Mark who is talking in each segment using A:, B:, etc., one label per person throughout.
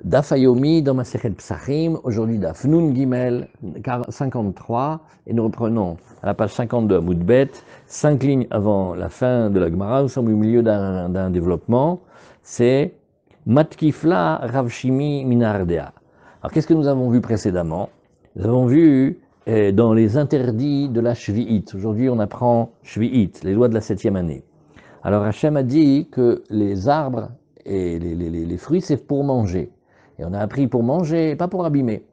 A: Daf Hayomi dans Masechet Psachim, aujourd'hui Daf Nun Gimel 53, et nous reprenons à la page 52 à Moudbet, 5 lignes avant la fin de la Gemara, nous sommes au milieu d'un développement, c'est Matkifla Rav Shimi Minardea. Alors qu'est-ce que nous avons vu précédemment? Nous avons vu dans les interdits de la Shvi'it, aujourd'hui on apprend Shvi'it, les lois de la 7e année. Alors Hachem a dit que les arbres et les fruits c'est pour manger. Et on a appris pour manger, pas pour abîmer.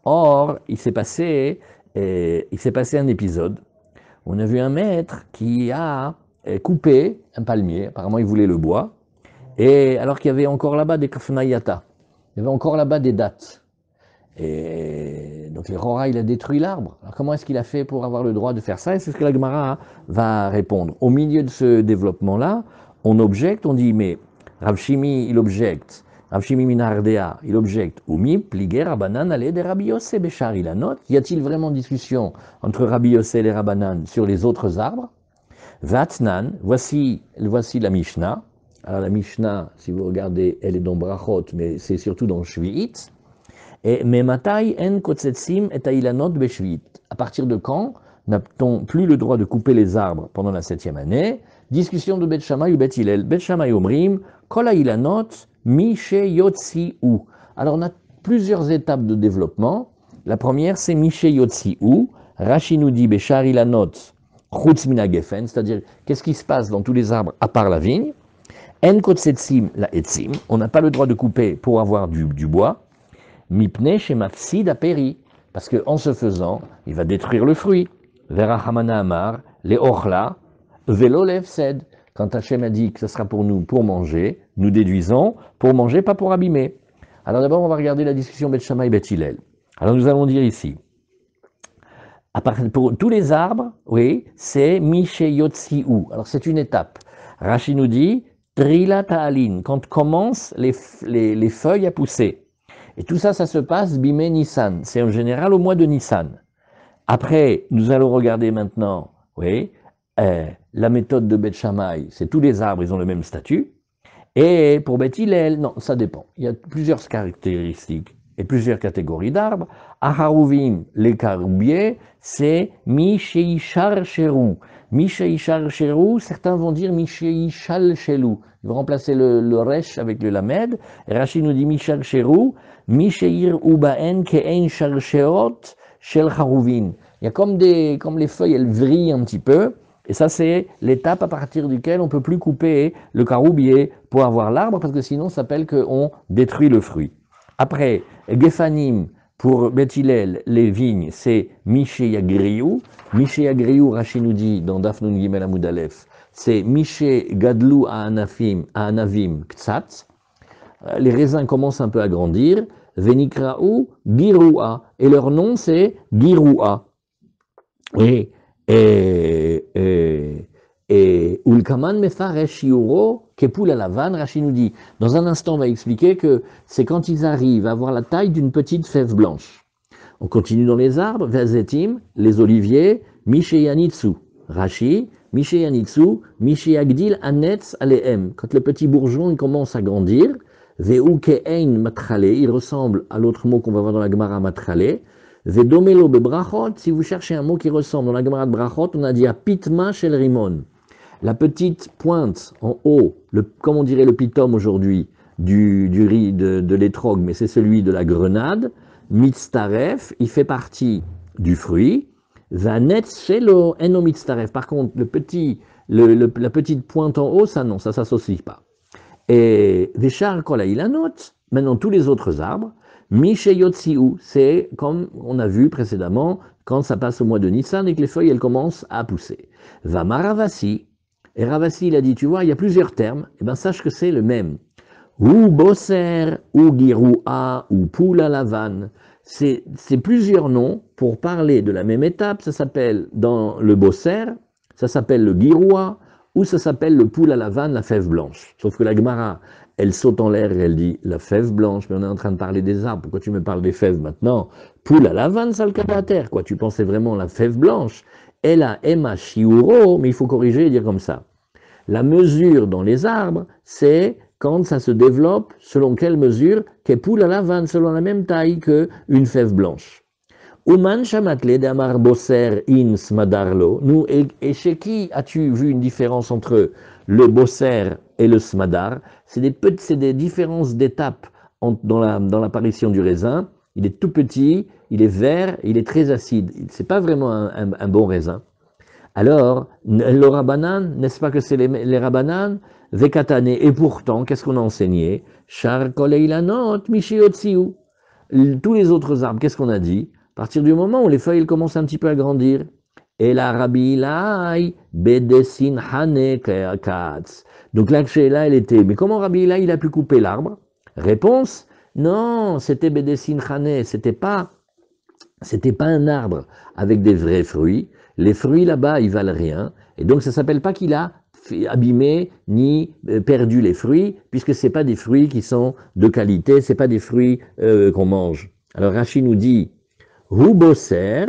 A: Or, il s'est passé un épisode. On a vu un maître qui a coupé un palmier. Apparemment, il voulait le bois. Et alors qu'il y avait encore là-bas des kafnaïata. Il y avait encore là-bas des dattes. Et donc, les Rora, il a détruit l'arbre. Alors, comment est-ce qu'il a fait pour avoir le droit de faire ça? Et c'est ce que la Gemara va répondre. Au milieu de ce développement-là, on objecte, on dit, mais Rav Shimi, il objecte. Rav Shimi Minardea, il objecte. Oumi, pliger, Rabbanan, allez, des Rabbi Yossé, Béchar, il a note. Y a-t-il vraiment discussion entre Rabbi Yossé et les Rabbanan sur les autres arbres? Vatnan, voici la Mishnah. Alors la Mishnah, si vous regardez, elle est dans Brachot, mais c'est surtout dans Shvi'it. Et Mematai en kotsetsim et ailanot beshvi'it. À partir de quand n'a-t-on plus le droit de couper les arbres pendant la 7e année? Discussion de Bet Shammai ou Bet Hillel. Bet Shammai omrim, kol ailanot mishe yotzi'u. Alors on a plusieurs étapes de développement. La première c'est mishe yotzi'u. Rashi nous dit beshar ilanot chutz mina gefen, c'est-à-dire qu'est-ce qui se passe dans tous les arbres à part la vigne. En kotsetsim la etzim. On n'a pas le droit de couper pour avoir du bois. Mipne chez Mafsid a péri, parce qu'en se faisant, il va détruire le fruit. Vera Hamana Amar, les Orla, Velo Lefsed. Quand Hachem a dit que ce sera pour nous pour manger, nous déduisons pour manger, pas pour abîmer. Alors d'abord, on va regarder la discussion Bet Shammai et Bet Hillel. Alors nous allons dire ici, pour tous les arbres, oui, c'est Mishe Yotzi'u. Alors c'est une étape. Rashi nous dit, Trila Ta'alin, quand commencent les feuilles à pousser. Et tout ça, ça se passe Bimé Nissan. C'est en général au mois de Nissan. Après, nous allons regarder maintenant, oui, la méthode de Bet Shammai, c'est tous les arbres, ils ont le même statut. Et pour Bet Hillel, non, ça dépend. Il y a plusieurs caractéristiques et plusieurs catégories d'arbres. Aharuvim, les caroubiers, c'est Misheishar Cherou. Misheishar Cherou, certains vont dire Misheishal Shelou. Ils vont remplacer le resh avec le lamed. Et Rashi nous dit Mishal Cherou. Misheir ubaen ke'en sharcheot shel haruvin. Il y a comme les feuilles, elles vrillent un petit peu. Et ça, c'est l'étape à partir duquel on ne peut plus couper le caroubier pour avoir l'arbre, parce que sinon, ça s'appelle qu'on détruit le fruit. Après, Gefanim, pour Bet Hillel, les vignes, c'est Mishe Yagriou. Mishe Yagriou, Rashi nous dit dans Daf Nun Gimel Amud Aleph, c'est Mishe Gadlou à Anavim Ktsat. Les raisins commencent un peu à grandir. Venikraou Giroua. Et leur nom, c'est Giroua. Et Ulkaman Mefaresh Shiuro Kepul Alavan, Rashi nous dit. Dans un instant, on va expliquer que c'est quand ils arrivent à avoir la taille d'une petite fève blanche. On continue dans les arbres. Vazetim, les oliviers, Misheyanitsu. Rashi, Misheyanitsu, Misheyagdil Anetz Aleem. Quand le petit bourgeon il commence à grandir, Veu Ke'ein Matrale, il ressemble à l'autre mot qu'on va voir dans la Gemara Matrale. Vedomelo bebrachot, si vous cherchez un mot qui ressemble dans la Gemara de Brachot, on a dit à Pitma shel Rimon. La petite pointe en haut, comme on dirait le pitom aujourd'hui, du riz de l'étrog, mais c'est celui de la grenade. Mitztaref, il fait partie du fruit. Vanetz shelo eno mitztaref. Par contre, la petite pointe en haut, ça non, ça s'associe pas. Et Veshar Kol Hailanot, maintenant tous les autres arbres, Mishe Yotzi'u, c'est comme on a vu précédemment, quand ça passe au mois de Nissan et que les feuilles elles commencent à pousser. Vama Ravasi, et Ravasi il a dit, tu vois, il y a plusieurs termes, et bien sache que c'est le même. Ou Bosser, ou Giroua, ou Poula Lavan, c'est plusieurs noms pour parler de la même étape, ça s'appelle dans le Bosser, ça s'appelle le Giroua, ou ça s'appelle le poule à la vanne, la fève blanche. Sauf que la Gemara, elle saute en l'air et elle dit la fève blanche, mais on est en train de parler des arbres. Pourquoi tu me parles des fèves maintenant? Poule à la vanne, ça le catère, quoi. Tu pensais vraiment la fève blanche. Elle a Emma Shiuro, mais il faut corriger et dire comme ça. La mesure dans les arbres, c'est quand ça se développe, selon quelle mesure, qu'époule à la vanne, selon la même taille qu'une fève blanche. Uman shamatle d'amar bosser in smadarlo. Nous, et chez qui as-tu vu une différence entre le bosser et le smadar? C'est des différences d'étapes dans l'apparition du raisin. Il est tout petit, il est vert, il est très acide. C'est pas vraiment un bon raisin. Alors, le rabanan, n'est-ce pas que c'est les rabanan? Vekatane, et pourtant, qu'est-ce qu'on a enseigné? Char koleilanot mishiotsiu. Tous les autres arbres, qu'est-ce qu'on a dit? À partir du moment où les feuilles commencent un petit peu à grandir. Et la Rabbi Ilai, bedesin hane katz. Donc la là, elle était, mais comment Rabbi Ilai, il a pu couper l'arbre? Réponse, non, c'était bedesin hane, c'était pas un arbre avec des vrais fruits. Les fruits là-bas, ils valent rien. Et donc, ça s'appelle pas qu'il a abîmé ni perdu les fruits, puisque c'est pas des fruits qui sont de qualité, c'est pas des fruits qu'on mange. Alors, Rachid nous dit, Hu bosser,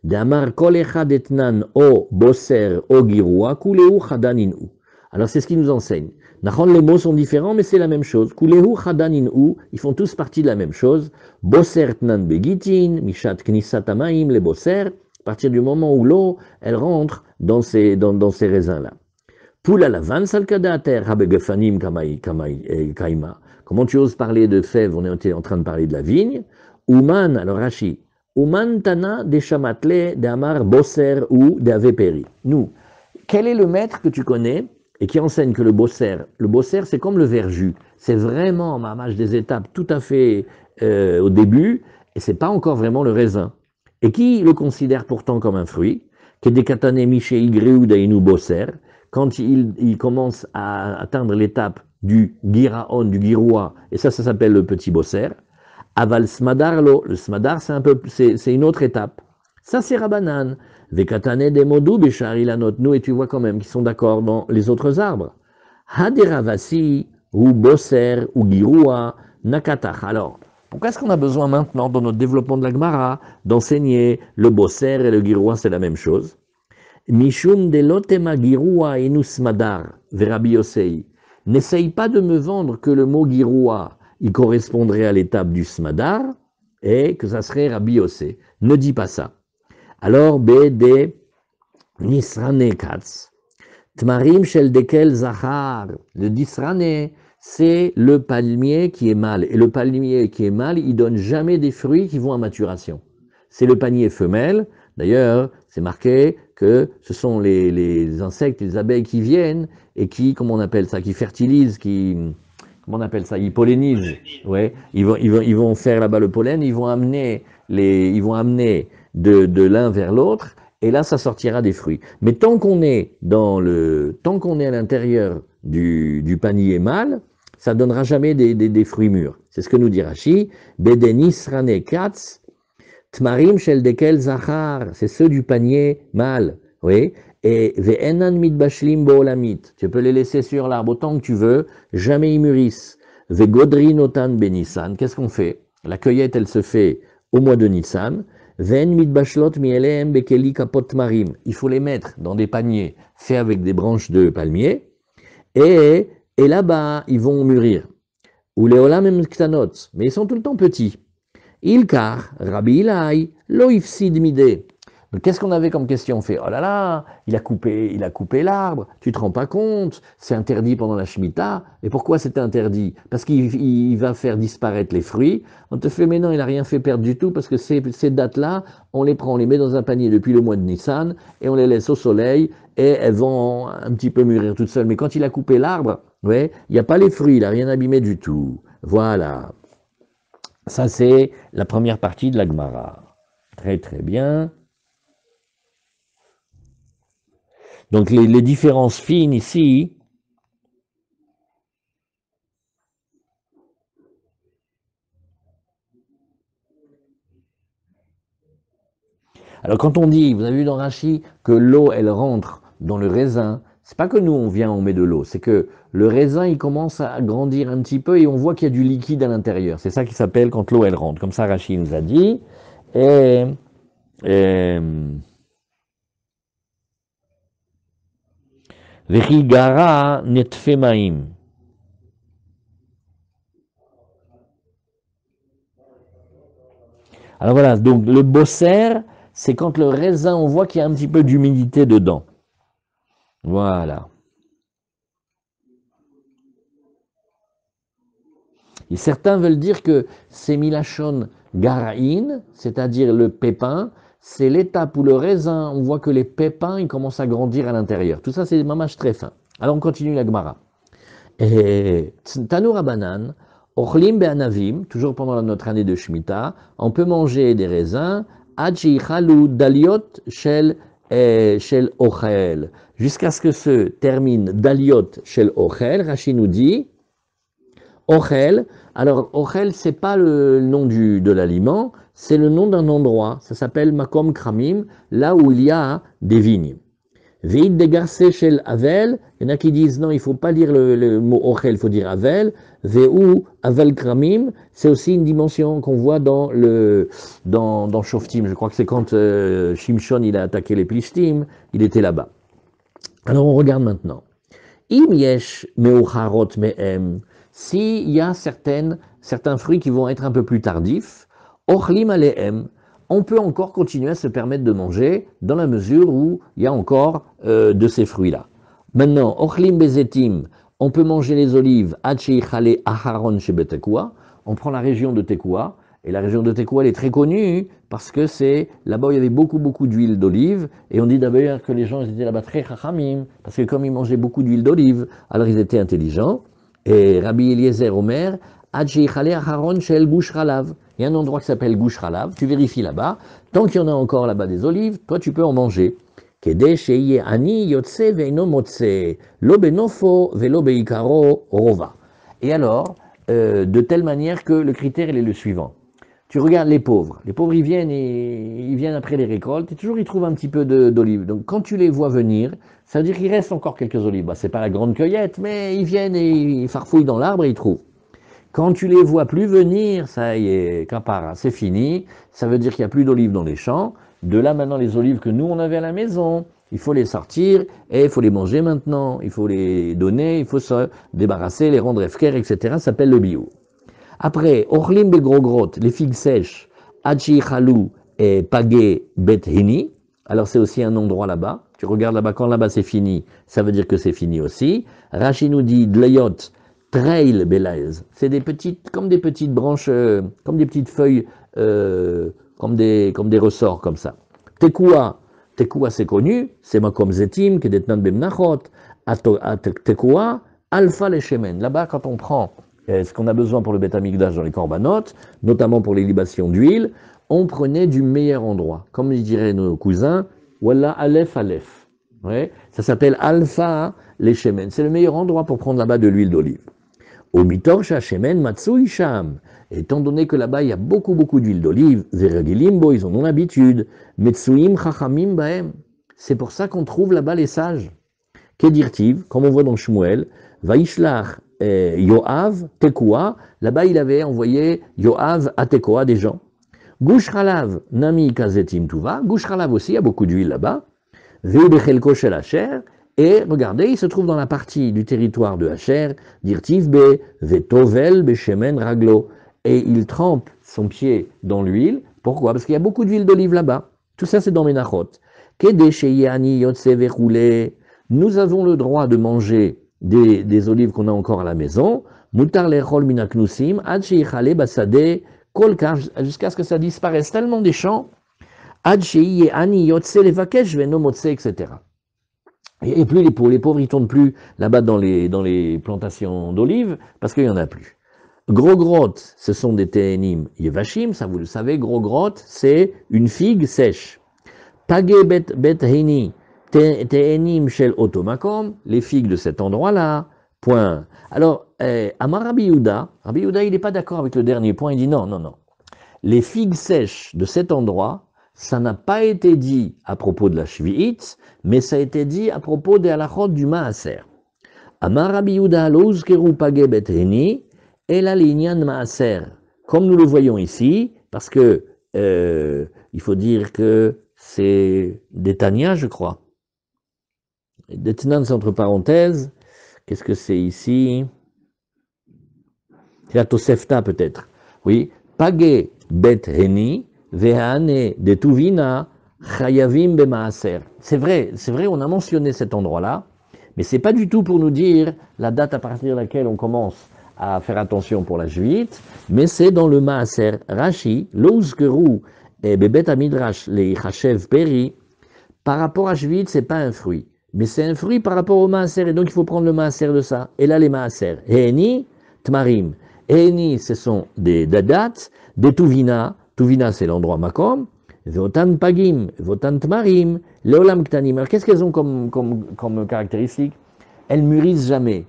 A: damar kol echad etnan o bosser o girua, kuleu chadaninu. Alors, c'est ce qu'il nous enseigne. Nachon, les mots sont différents, mais c'est la même chose. Kuleu chadaninu, ils font tous partie de la même chose. Bosser tnan begitin, mishat knisat amaim, les bosser, à partir du moment où l'eau, elle rentre dans ces raisins-là. Poula la van salkadater, habegefanim kaima. Comment tu oses parler de fèves? On était en train de parler de la vigne. Uman, alors Rashi, Uman tana de chamatle de amar bosser ou de aveperi. Nous, quel est le maître que tu connais et qui enseigne que le bosser, c'est comme le verjus, c'est vraiment, mamage, des étapes tout à fait au début, et c'est pas encore vraiment le raisin. Et qui le considère pourtant comme un fruit, que des katane miché igreou dainu bosser, quand il commence à atteindre l'étape du giraon, du giroua, et ça s'appelle le petit bosser. Aval smadar lo, le smadar c'est une autre étape. Ça c'est Rabanan. Vekatane de modou besharilanot, nous, et tu vois quand même qu'ils sont d'accord dans les autres arbres. Haderavasi, ou bosser, ou giroua, nakatach. Alors, pourquoi est-ce qu'on a besoin maintenant, dans notre développement de la Gemara, d'enseigner le bosser et le giroua, c'est la même chose? Mishum de lotema giroua enus madar, verabi yosei. N'essaye pas de me vendre que le mot giroua, il correspondrait à l'étape du smadar, et que ça serait Rabbi Yossé. Ne dis pas ça. Alors, B.D. Nisrane Katz. Tmarim shel dekel zahar. Le disrane, c'est le palmier qui est mâle. Et le palmier qui est mâle, il donne jamais des fruits qui vont à maturation. C'est le panier femelle. D'ailleurs, c'est marqué que ce sont les insectes, les abeilles qui viennent et qui, comment on appelle ça, qui fertilisent, comment on appelle ça, ils pollinisent. Ouais, ils vont faire là-bas le pollen, ils vont amener de l'un vers l'autre, et là, ça sortira des fruits. Mais tant qu'on est à l'intérieur du panier mâle, ça donnera jamais des fruits mûrs. C'est ce que nous dit Rashi. Bedenis rane katz, tmarim shel dekel zachar, c'est ceux du panier mâle. Oui. Et ve'enan mitbashlim bo'olamit, tu peux les laisser sur l'arbre autant que tu veux, jamais ils mûrissent. Ve'godrin otan benissan, qu'est-ce qu'on fait? La cueillette, elle se fait au mois de Nissan. Ven mitbashlot mielem bekeli kapot marim. Il faut les mettre dans des paniers faits avec des branches de palmier. Et là-bas, ils vont mûrir. Ou les olam ktanot, mais ils sont tout le temps petits. Ilkar, Rabbi Ilai, lo ifsid mideh. Donc, qu'est-ce qu'on avait comme question? On fait, oh là là, il a coupé l'arbre, tu te rends pas compte, c'est interdit pendant la Shemitah. Et pourquoi c'est interdit? Parce qu'il va faire disparaître les fruits. On te fait, mais non, il n'a rien fait perdre du tout, parce que ces dates-là, on les prend, on les met dans un panier depuis le mois de Nissan, et on les laisse au soleil, et elles vont un petit peu mûrir toutes seules. Mais quand il a coupé l'arbre, ouais, il n'y a pas les fruits, il n'a rien abîmé du tout. Voilà. Ça, c'est la première partie de la Gemara. Très, très bien. Donc les différences fines ici, alors quand on dit, vous avez vu dans Rachi, que l'eau elle rentre dans le raisin, c'est pas que nous on vient, on met de l'eau, c'est que le raisin il commence à grandir un petit peu et on voit qu'il y a du liquide à l'intérieur. C'est ça qui s'appelle quand l'eau elle rentre, comme ça Rachi nous a dit. Et, et Vechigara netfemaim. Alors voilà, donc le bosser, c'est quand le raisin, on voit qu'il y a un petit peu d'humidité dedans. Voilà. Et certains veulent dire que c'est milachon garaïn, c'est-à-dire le pépin, c'est l'étape où le raisin, on voit que les pépins, ils commencent à grandir à l'intérieur. Tout ça, c'est des mamaches très fins. Alors on continue la Gemara. Et Tanoura banane, ochlim be'anavim, toujours pendant notre année de Shemitah, on peut manger des raisins, adji chalou daliot shel ochel, jusqu'à ce que se termine daliot shel ochel. Rashi nous dit, ochel, alors ochel, c'est pas le nom de l'aliment, c'est le nom d'un endroit, ça s'appelle makom kramim, là où il y a des vignes. Veit degarse shel avel, il y en a qui disent non, il ne faut pas dire le mot ochel, il faut dire avel. Veu avel kramim, c'est aussi une dimension qu'on voit dans Shoftim. Je crois que c'est quand Shimshon il a attaqué les Plishtim, il était là-bas. Alors on regarde maintenant. Im yesh meucharot mehem, s'il y a certains fruits qui vont être un peu plus tardifs, ochlim alehem, on peut encore continuer à se permettre de manger dans la mesure où il y a encore de ces fruits-là. Maintenant, ochlim bezetim, on peut manger les olives, chale aharon shebetekua, on prend la région de Tekoua, et la région de Tekoua elle est très connue parce que c'est là-bas où il y avait beaucoup d'huile d'olive, et on dit d'ailleurs que les gens ils étaient là-bas très chachamim, parce que comme ils mangeaient beaucoup d'huile d'olive, alors ils étaient intelligents. Et Rabbi Eliezer Omer, chale aharon shel gush halav. Il y a un endroit qui s'appelle Gush Halav, tu vérifies là-bas, tant qu'il y en a encore là-bas des olives, toi tu peux en manger. Et alors, de telle manière que le critère il est le suivant. Tu regardes les pauvres ils viennent après les récoltes, et toujours ils trouvent un petit peu d'olives. Donc quand tu les vois venir, ça veut dire qu'il reste encore quelques olives. Bah, c'est pas la grande cueillette, mais ils viennent et ils farfouillent dans l'arbre et ils trouvent. Quand tu les vois plus venir, ça y est, capara, c'est fini. Ça veut dire qu'il n'y a plus d'olives dans les champs. De là maintenant, les olives que nous on avait à la maison, il faut les sortir et il faut les manger maintenant. Il faut les donner, il faut se débarrasser, les rendre efker, etc. Ça s'appelle le bio. Après, orlim begrogrot, les figues sèches, hachi chalou et pagé bethini. Alors c'est aussi un endroit là-bas. Tu regardes là-bas, quand là-bas c'est fini, ça veut dire que c'est fini aussi. Rashi nous dit dlayot. Trail belaise, c'est comme des petites branches, comme des petites feuilles, comme des ressorts comme ça. Tekoua c'est connu, c'est makom zetim, kedetnan bemnachot, tekoua, alpha les shemen. Là-bas, quand on prend ce qu'on a besoin pour le beth amikdash dans les corbanotes, notamment pour les libations d'huile, on prenait du meilleur endroit. Comme diraient nos cousins, voilà aleph aleph. Ouais, ça s'appelle alpha les shemen. C'est le meilleur endroit pour prendre là-bas de l'huile d'olive. Au mitor shemen matsui sham. Étant donné que là-bas il y a beaucoup d'huile d'olive, veregilimbo, ils en ont l'habitude. Metsuim chachamim baem. C'est pour ça qu'on trouve là-bas les sages. Kedirtiv, comme on voit dans Shmuel, vaishlach Yoav Tekoua. Là-bas il avait envoyé Yoav à Tekoua des gens. Gush Halav nami kazetim tuva. Gush Halav aussi, il y a beaucoup d'huile là-bas. Veubechelko shel asher. Et regardez, il se trouve dans la partie du territoire de Hacher, d'Irtiv be, vetovel beshemen raglo. Et il trempe son pied dans l'huile. Pourquoi? Parce qu'il y a beaucoup d'huile d'olive là-bas. Tout ça, c'est dans Menachot. Nous avons le droit de manger des olives qu'on a encore à la maison. Mutar lechol minaknusim, ad sheichale basade, kolkar, jusqu'à ce que ça disparaisse tellement des champs. Ad sheiyani yotse levakesh venomotse, etc. Et plus pour les pauvres, ils ne tournent plus là-bas dans les plantations d'olives, parce qu'il n'y en a plus. Gros grotte, ce sont des te'enim yevashim, ça vous le savez, gros grotte, c'est une figue sèche. Pagé bet heni, te'enim shel otomakom, les figues de cet endroit-là, point. Alors, Amar Rabbi Yehuda, il n'est pas d'accord avec le dernier point, il dit non. Les figues sèches de cet endroit, ça n'a pas été dit à propos de la Shvi'it, mais ça a été dit à propos des halachot du Maaser. Amar Rabbi Yehuda lo uzkeru pagé bet heni, et la linyan Maaser. Comme nous le voyons ici, parce que il faut dire que c'est des Tania, je crois. Des Tnan, c'est entre parenthèses. Qu'est-ce que c'est ici? C'est la Tosefta peut-être. Oui. Pagé bet heni, Vehane de Tuvina, Chayavim Bemaaser. C'est vrai, on a mentionné cet endroit-là, mais c'est pas du tout pour nous dire la date à partir de laquelle on commence à faire attention pour la juite, mais c'est dans le Maaser. Rashi, Louzkeru et Bebet Amidrash, les Chachev Peri, par rapport à juite, c'est pas un fruit, mais c'est un fruit par rapport au Maaser, et donc il faut prendre le Maaser de ça. Et là, les Maaser, Heni, Tmarim. Heni, ce sont des dates, des Tuvina. Tuvina, c'est l'endroit Makom. Votan Pagim, Votan Tmarim, Leolam Ktanim. Alors qu'est-ce qu'elles ont comme caractéristique? Elles mûrissent jamais.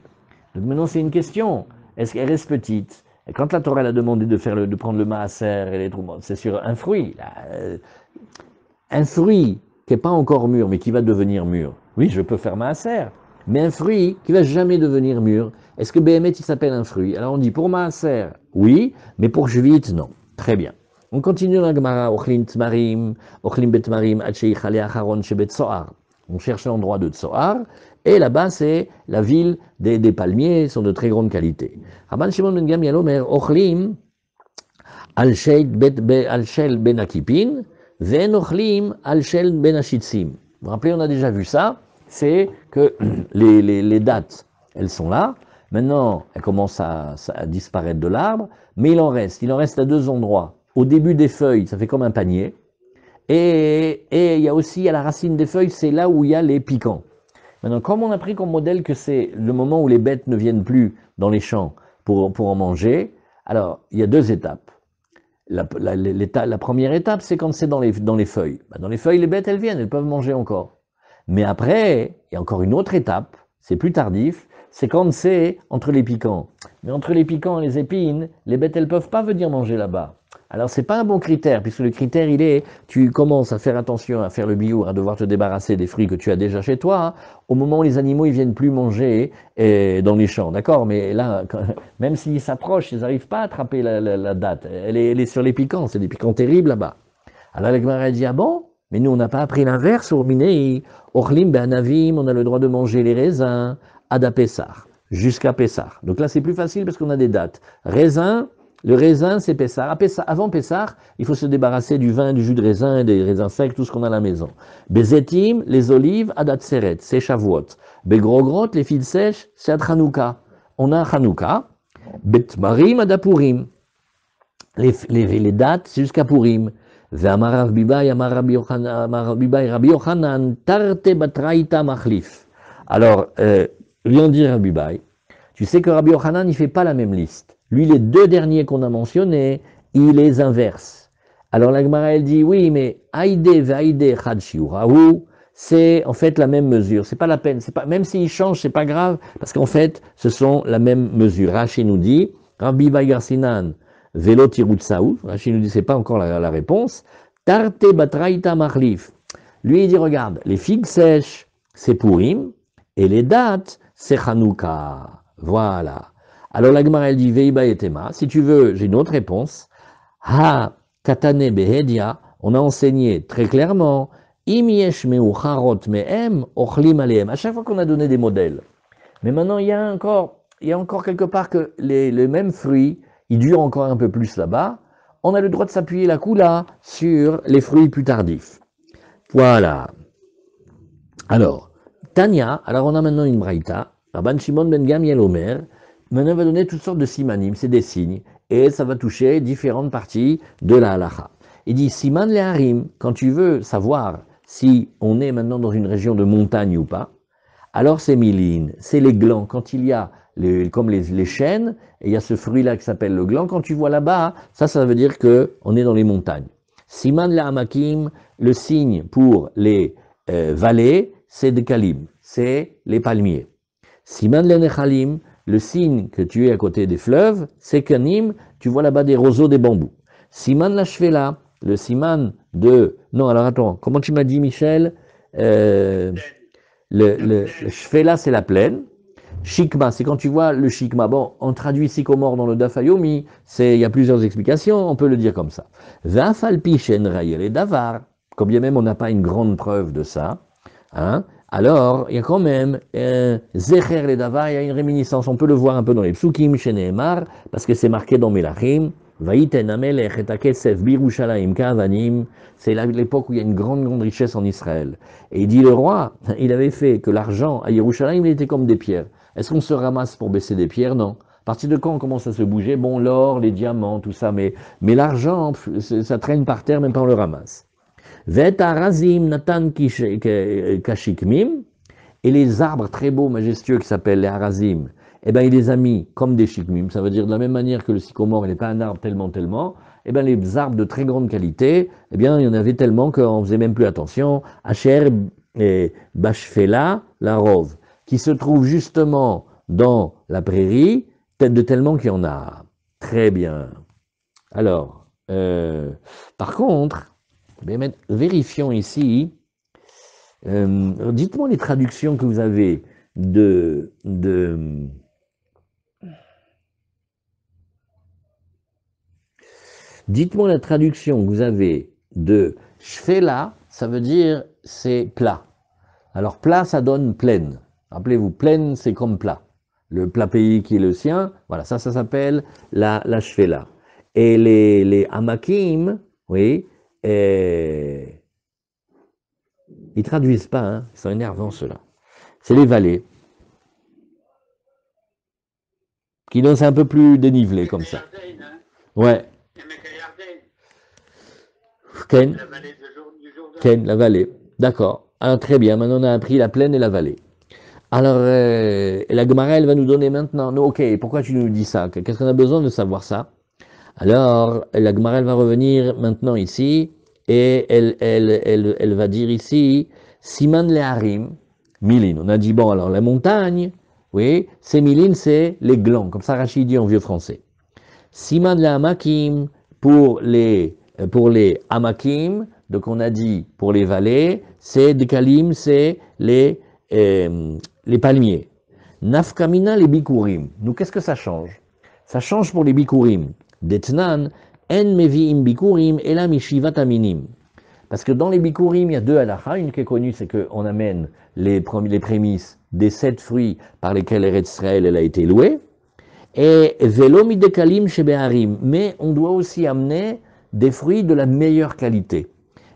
A: Donc maintenant, c'est une question. Est-ce qu'elles restent petites? Et quand la Torah a demandé de prendre le maaser et les troupeaux, c'est sur un fruit. Un fruit qui n'est pas encore mûr, mais qui va devenir mûr. Oui, je peux faire maaser. Mais un fruit qui va jamais devenir mûr, est-ce que Béhémet, il s'appelle un fruit? Alors on dit pour maaser, oui, mais pour Jvit, non. Très bien. On continue dans la Gemara, Ochlim Tmarim, Ochlim Betmarim, Achei Chale Acharon Shebet Tsoar. On cherche l'endroit de Tsoar, et là-bas c'est la ville des palmiers, sont de très grande qualité. Rabban Shimon ben Gamliel Omer, Ochlim Al-Shel Ben Akipin, Ven Ochlim Al-Shel Ben Ashitzim. Vous vous rappelez, on a déjà vu ça, c'est que les dates, elles sont là, maintenant elles commencent à disparaître de l'arbre, mais il en reste à deux endroits. Au début des feuilles, ça fait comme un panier. Et il y a aussi à la racine des feuilles, c'est là où il y a les piquants. Maintenant, comme on a pris comme modèle que c'est le moment où les bêtes ne viennent plus dans les champs pour en manger, alors il y a deux étapes. La première étape, c'est quand c'est dans les feuilles. Dans les feuilles, les bêtes, elles viennent, elles peuvent manger encore. Mais après, il y a encore une autre étape, c'est plus tardif, c'est quand c'est entre les piquants. Mais entre les piquants et les épines, les bêtes, elles ne peuvent pas venir manger là-bas. Alors, ce n'est pas un bon critère, puisque le critère, il est, tu commences à faire attention, à faire le biour, à devoir te débarrasser des fruits que tu as déjà chez toi, hein, au moment où les animaux, ils viennent plus manger dans les champs, d'accord? Mais là, même s'ils s'approchent, ils n'arrivent pas à attraper la date. Elle est sur les piquants, c'est des piquants terribles là-bas. Alors, la Gemara dit, ah bon? Mais nous, on n'a pas appris l'inverse, Urminei, Orlim Be'anavim, on a le droit de manger les raisins, Ada Pessar, jusqu'à Pessar. Donc là, c'est plus facile parce qu'on a des dates. Raisin, le raisin, c'est Pessar. Avant Pessar, il faut se débarrasser du vin, du jus de raisin, des raisins secs, tout ce qu'on a à la maison. Bezetim, les olives, Adat Seret, c'est Shavuot. Begrogrot, les fils sèches, c'est Adchanouka. On a Chanouka. Betmarim, Adapurim. Les dates, c'est jusqu'à Purim. Ve'amarav Bibai, Rabbi Yochanan, Tarte Batraïta Machlif. Alors, rien dire à Bibai. Tu sais que Rabbi Yochanan, il ne fait pas la même liste. Lui, les deux derniers qu'on a mentionnés, il les inverse. Alors la Gemara, elle dit, oui, mais Aïde ve'Aïde chad shiurahu, c'est en fait la même mesure. C'est pas la peine. Même s'il change, c'est pas grave, parce qu'en fait, ce sont la même mesure. Rashi nous dit, Rabbi Bagarsinan, velo tirutsaou. Rashi nous dit, c'est pas encore la réponse. Tarte batraïta machlif. Lui, il dit, regarde, les figues sèches, c'est Purim, et les dates, c'est Hanouka. Voilà. Alors la Gemara, elle dit, Veiba et Tema. Si tu veux, j'ai une autre réponse. Ha katane behedia. On a enseigné très clairement, Im yesh meucharot mehem, ochlim alehem. À chaque fois qu'on a donné des modèles. Mais maintenant, il y a encore quelque part que les mêmes fruits, ils durent encore un peu plus là-bas. On a le droit de s'appuyer la coula sur les fruits plus tardifs. Voilà. Alors, Tania, alors on a maintenant une braïta. Rabban Shimon ben Gamliel Omer, maintenant va donner toutes sortes de simanim, c'est des signes, et ça va toucher différentes parties de la halacha. Il dit, siman le harim, quand tu veux savoir si on est maintenant dans une région de montagne ou pas, alors c'est milin, c'est les glands. Quand il y a, comme les chênes, et il y a ce fruit-là qui s'appelle le gland, quand tu vois là-bas, ça veut dire qu'on est dans les montagnes. Siman le hamakim, le signe pour les vallées, c'est des kalim, c'est les palmiers. Siman le nechalim, le signe que tu es à côté des fleuves, c'est kanim, tu vois là-bas des roseaux, des bambous. Siman la shvela, le siman de... Non, alors attends, comment tu m'as dit, Michel? Le shvela, c'est la plaine. Shikma, c'est quand tu vois le shikma. Bon, on traduit sycomore dans le Dafayomi, il y a plusieurs explications, on peut le dire comme ça. Vafalpi shen rayel davar, comme bien même on n'a pas une grande preuve de ça, hein, alors il y a quand même zecher le davar, il y a une réminiscence, on peut le voir un peu dans les psukim, shen Nehemar, parce que c'est marqué dans Melachim, Vaïten Amelech et Akesef Birushalayim Kavanim, c'est l'époque où il y a une grande richesse en Israël. Et il dit le roi, il avait fait que l'argent à Yerushalayim, il était comme des pierres. Est-ce qu'on se ramasse pour baisser des pierres? Non. À partir de quand on commence à se bouger? Bon, l'or, les diamants, tout ça, mais l'argent, ça traîne par terre, même pas on le ramasse. Vet Arazim Natan Kashikmim, et les arbres très beaux, majestueux qui s'appellent les Harazim, eh ben, il les a mis comme des shikmim. Ça veut dire de la même manière que le sycomore, il n'est pas un arbre tellement, eh ben, les arbres de très grande qualité, eh bien, il y en avait tellement qu'on ne faisait même plus attention. Asher et Bashfela, la rove, qui se trouve justement dans la prairie, de tellement qu'il y en a. Très bien. Alors, par contre, vérifions ici. Dites-moi les traductions que vous avez dites-moi la traduction que vous avez de Shfela, ça veut dire c'est plat. Alors plat, ça donne plaine. Rappelez-vous, plaine, c'est comme plat. Le plat pays qui est le sien, voilà, ça s'appelle la Shfela. Et les Hamakim, oui, ils traduisent pas, hein, ils sont énervants ceux-là. C'est les vallées. Qui donne, c'est un peu plus dénivelé comme ça. Ouais. Ken. Ken, la vallée. D'accord. Alors très bien, maintenant on a appris la plaine et la vallée. Alors, la Gemara, elle va nous donner maintenant, non, ok, pourquoi tu nous dis ça? Qu'est-ce qu'on a besoin de savoir ça? Alors, la Gemara, elle va revenir maintenant ici, et elle va dire ici, Siman le Harim, Milin. On a dit, bon, alors la montagne, oui, c'est Milin, c'est les glands, comme ça Rachid dit en vieux français. Siman le Hamakim, pour les Hamakim, donc on a dit pour les vallées, c'est Dekalim, c'est les palmiers. Nafkamina, les bikurim. Nous, qu'est-ce que ça change? Ça change pour les bikurim. Detnan, en meviim bikurim, et la mishivat aminim. Parce que dans les bikurim, il y a deux halakha. Une qui est connue, c'est qu'on amène les prémices des 7 fruits par lesquels Eretz Israël elle a été louée. Et velo midekalim shebeharim. Mais on doit aussi amener des fruits de la meilleure qualité.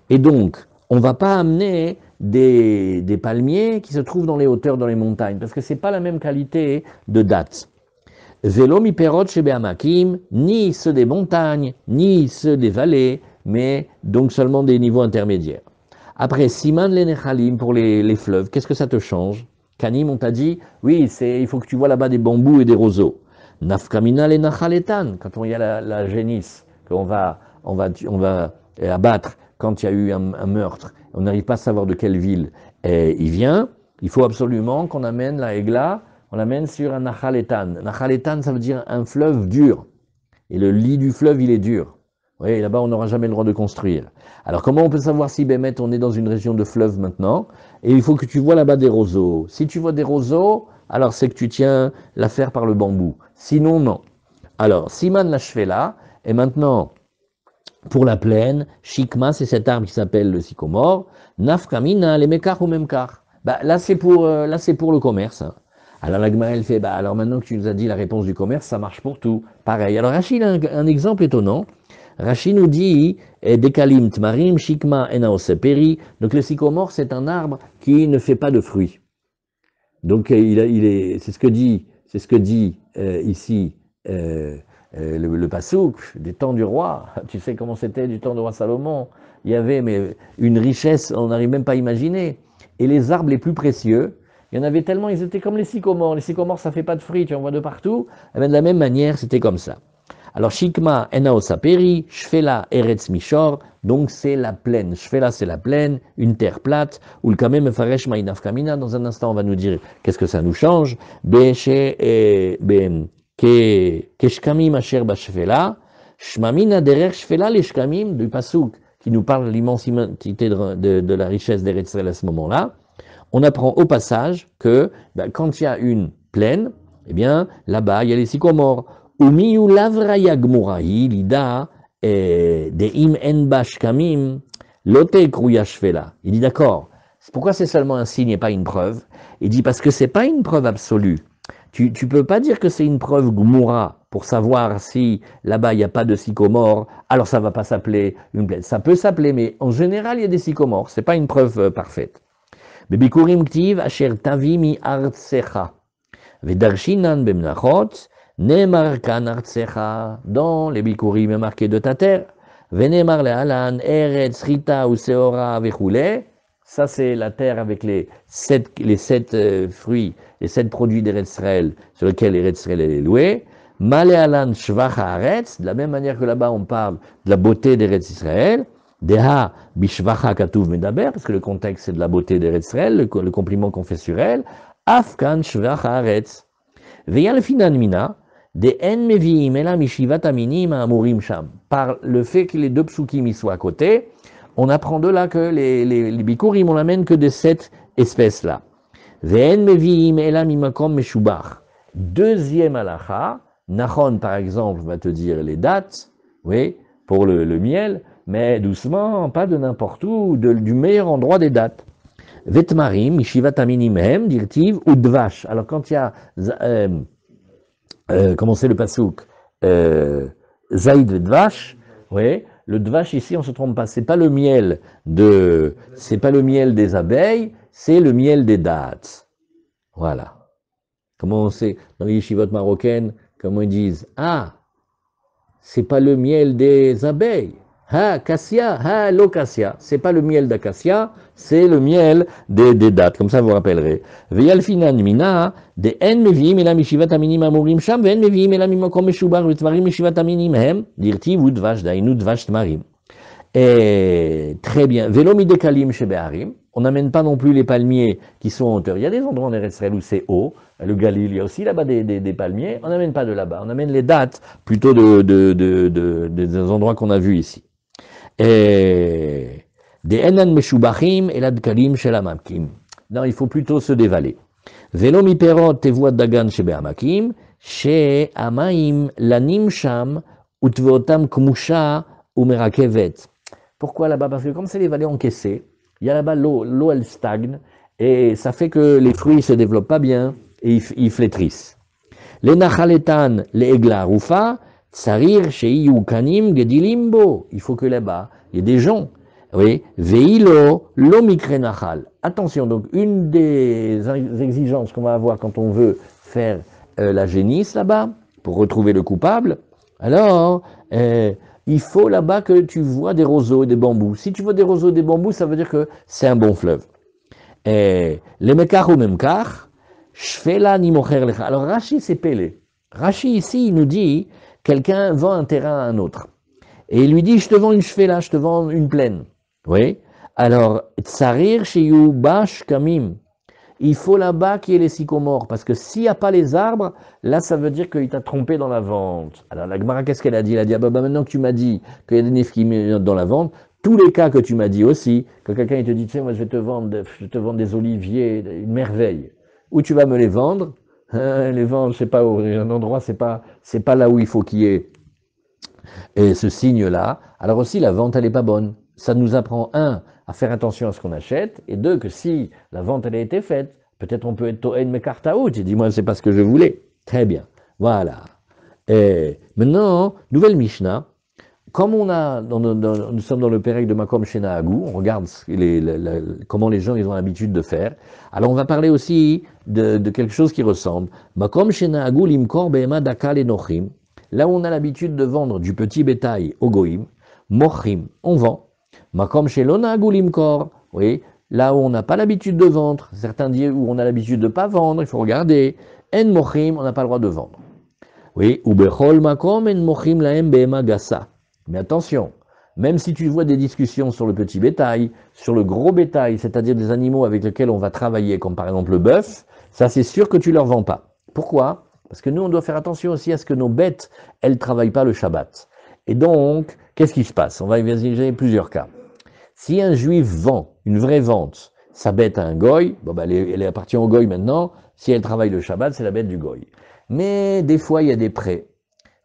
A: Et donc, on ne va pas amener des palmiers qui se trouvent dans les hauteurs, dans les montagnes, parce que ce n'est pas la même qualité de dates. Velo mi perot chez Behamakim, ni ceux des montagnes, ni ceux des vallées, mais donc seulement des niveaux intermédiaires. Après, Siman le Nechalim pour les fleuves, qu'est-ce que ça te change? Kanim, on t'a dit, oui, il faut que tu vois là-bas des bambous et des roseaux. Nafkamina le Nachaletan, quand il y a la génisse, qu'on va abattre, quand il y a eu un meurtre, on n'arrive pas à savoir de quelle ville il vient, il faut absolument qu'on amène la Egla, on l'amène sur un Nachaletan. Nachaletan, ça veut dire un fleuve dur. Et le lit du fleuve, il est dur. Oui, là-bas, on n'aura jamais le droit de construire. Alors, comment on peut savoir si Bémet, on est dans une région de fleuve maintenant? Et il faut que tu vois là-bas des roseaux. Si tu vois des roseaux, alors c'est que tu tiens l'affaire par le bambou. Sinon, non. Alors, Siman la Shvela, et maintenant, pour la plaine, Shikma, c'est cet arbre qui s'appelle le sycomore. Nafkamina, les mekar ou memkar. Bah, là, c'est pour le commerce. Hein. Alors la Gemara, elle fait, bah, alors maintenant que tu nous as dit la réponse du commerce, ça marche pour tout. Pareil. Alors Rachid a un exemple étonnant. Rachid nous dit, Dekalim tmarim, Shikma enaoseperi. Donc le sycomore, c'est un arbre qui ne fait pas de fruits. Donc c'est ce que dit ici le Passouk, du temps du roi. Tu sais comment c'était du temps du roi Salomon. Il y avait une richesse, on n'arrive même pas à imaginer. Et les arbres les plus précieux, il y en avait tellement, ils étaient comme les sycomores. Les sycomores, ça ne fait pas de fruits, tu en vois de partout. Et bien, de la même manière, c'était comme ça. Alors, Shikma, Enao Saperi, Shfela, Eretz Mishor, donc c'est la plaine. Shfela, c'est la plaine, une terre plate, ou le Kamem Faresh Maïnaf Kamina. Dans un instant, on va nous dire qu'est-ce que ça nous change. Keshkamim Asher Bashfela, Shmamina Derer Shfela, les Shkamim, du Passouk, qui nous parle de l'immensité de la richesse d'Eretz Israël à ce moment-là. On apprend au passage que quand il y a une plaine, eh bien, là-bas, il y a les sycomores. Umiyu lavraya gmurahi lida de im en bashkamim lote kruya shvela. Il dit d'accord. Pourquoi c'est seulement un signe et pas une preuve? Il dit parce que c'est pas une preuve absolue. Tu ne peux pas dire que c'est une preuve gmoura pour savoir si là-bas il n'y a pas de sycomore, alors ça ne va pas s'appeler une plaine. Ça peut s'appeler, mais en général il y a des sycomores, ce n'est pas une preuve parfaite. Bebikurim ktiv asher tavi mi artsecha, vedarshinan bemnachot, nemar kan artsecha, dans les bikurim est marqué de ta terre, venemar le'alan, eretz, rita ou seora, vechule. Ça, c'est la terre avec les sept fruits, les 7 produits d'Eretz Israël sur lesquels Eretz Israël est loué. Maléalan Shvach Haaretz, de la même manière que là-bas on parle de la beauté d'Eretz Israël. Deha Bishvacha Katuv Medaber, parce que le contexte c'est de la beauté d'Eretz Israël, le compliment qu'on fait sur elle. Afkan Shvach Haaretz. Veya le finan mina, de en meviim ela mishivat aminim amurim sham. Par le fait que les 2 psukim y soient à côté, on apprend de là que les bikurim, on n'amène que de 7 espèces-là. Ve'en meviim elam imakom meshubach. Deuxième halacha, Nachon par exemple va te dire les dates, oui, pour le miel, mais doucement, pas de n'importe où, du meilleur endroit des dates. Vetmarim, mishivat aminim hem, dirtiv, ou dvash. Alors quand il y a, comment c'est le pasouk, zaïd dvash, oui, le dvash ici, on se trompe pas, c'est pas le miel c'est pas le miel des abeilles, c'est le miel des dattes. Voilà. Comment on sait, dans les yeshivot marocaines, comment ils disent, ah, c'est pas le miel des abeilles. Ha, cassia, ha, l'ocassia. C'est pas le miel d'acacia, c'est le miel des dattes. Comme ça, vous rappellerez. Ve'yalfinan mina, de en meviim elam yeshivat aminim amurim sham, ve'en meviim elam imakom meshubar, ve'tvarim yeshivat aminim hem, dirtiv ou dvash, dainu dvash tmarim. Et très bien. Vélo midekalim chez Beharim. On n'amène pas non plus les palmiers qui sont en hauteur. Il y a des endroits en Eretz Israël où c'est haut. Le Galil, il y a aussi là-bas des palmiers. On n'amène pas de là-bas. On amène les dates plutôt des endroits qu'on a vus ici. Et des enan meshubachim et l'adkalim chez la mamkim. Non, il faut plutôt se dévaler. Vélo mi perot tevoat dagan chez Behamakim, chez amaim lanim sham utvotam kmusha ou merakevet. Pourquoi là-bas? Parce que comme c'est les vallées encaissées, il y a là-bas l'eau elle stagne et ça fait que les fruits ne se développent pas bien et ils flétrissent. Les nachaletan, les eglarufa, tsarir sheiyu kanim gedilimbo. Il faut que là-bas, il y ait des joncs. Oui, veilo lo mikre nachal. Attention, donc une des exigences qu'on va avoir quand on veut faire la génisse là-bas, pour retrouver le coupable, alors il faut là-bas que tu vois des roseaux et des bambous. Si tu vois des roseaux et des bambous, ça veut dire que c'est un bon fleuve. Les mekar ou memkar, shfela ni mocher lecha. Alors Rashi, c'est Pélé. Rashi, ici, il nous dit, quelqu'un vend un terrain à un autre. Et il lui dit, je te vends une shfela, je te vends une plaine. Oui. Alors, tsarir sheyu bash kamim. Il faut là-bas qu'il y ait les sycomores, parce que s'il n'y a pas les arbres, là, ça veut dire qu'il t'a trompé dans la vente. Alors, la Gemara, qu'est-ce qu'elle a dit? Elle a dit, ah bah, maintenant que tu m'as dit qu'il y a des nefkim dans la vente, tous les cas que tu m'as dit aussi, que quelqu'un il te dit, tu sais, moi, je vais te vendre des oliviers, une merveille. Où tu vas me les vendre? Les vendre, je sais pas, un endroit, c'est pas là où il faut qu'il y ait ce signe-là. Alors aussi, la vente, elle n'est pas bonne. Ça nous apprend, un, à faire attention à ce qu'on achète, et deux, que si la vente, elle a été faite, peut-être on peut être to'en mekartaout. Il dit, moi, c'est pas ce que je voulais. Très bien. Voilà. Et maintenant, nouvelle Mishnah. Comme nous sommes dans le Pérec de Makom Shena Agou, on regarde comment les gens ils ont l'habitude de faire. Alors on va parler aussi de quelque chose qui ressemble. Makom Shena Agou limkor behema dakal enochim. Là où on a l'habitude de vendre du petit bétail au goïm, mochim, on vend. Makom shelona agou limkor, oui, là où on n'a pas l'habitude de vendre, certains disent où on a l'habitude de ne pas vendre, il faut regarder. En mochim, on n'a pas le droit de vendre. Oui, ou bechol makom en mochim laem behema gassa. Mais attention, même si tu vois des discussions sur le petit bétail, sur le gros bétail, c'est-à-dire des animaux avec lesquels on va travailler, comme par exemple le bœuf, ça c'est sûr que tu leur vends pas. Pourquoi? Parce que nous, on doit faire attention aussi à ce que nos bêtes, elles ne travaillent pas le Shabbat. Et donc, qu'est-ce qui se passe? On va imaginer plusieurs cas. Si un juif vend, une vraie vente, sa bête à un goy, bon ben elle appartient au goy maintenant, si elle travaille le Shabbat, c'est la bête du goy. Mais des fois, il y a des prêts,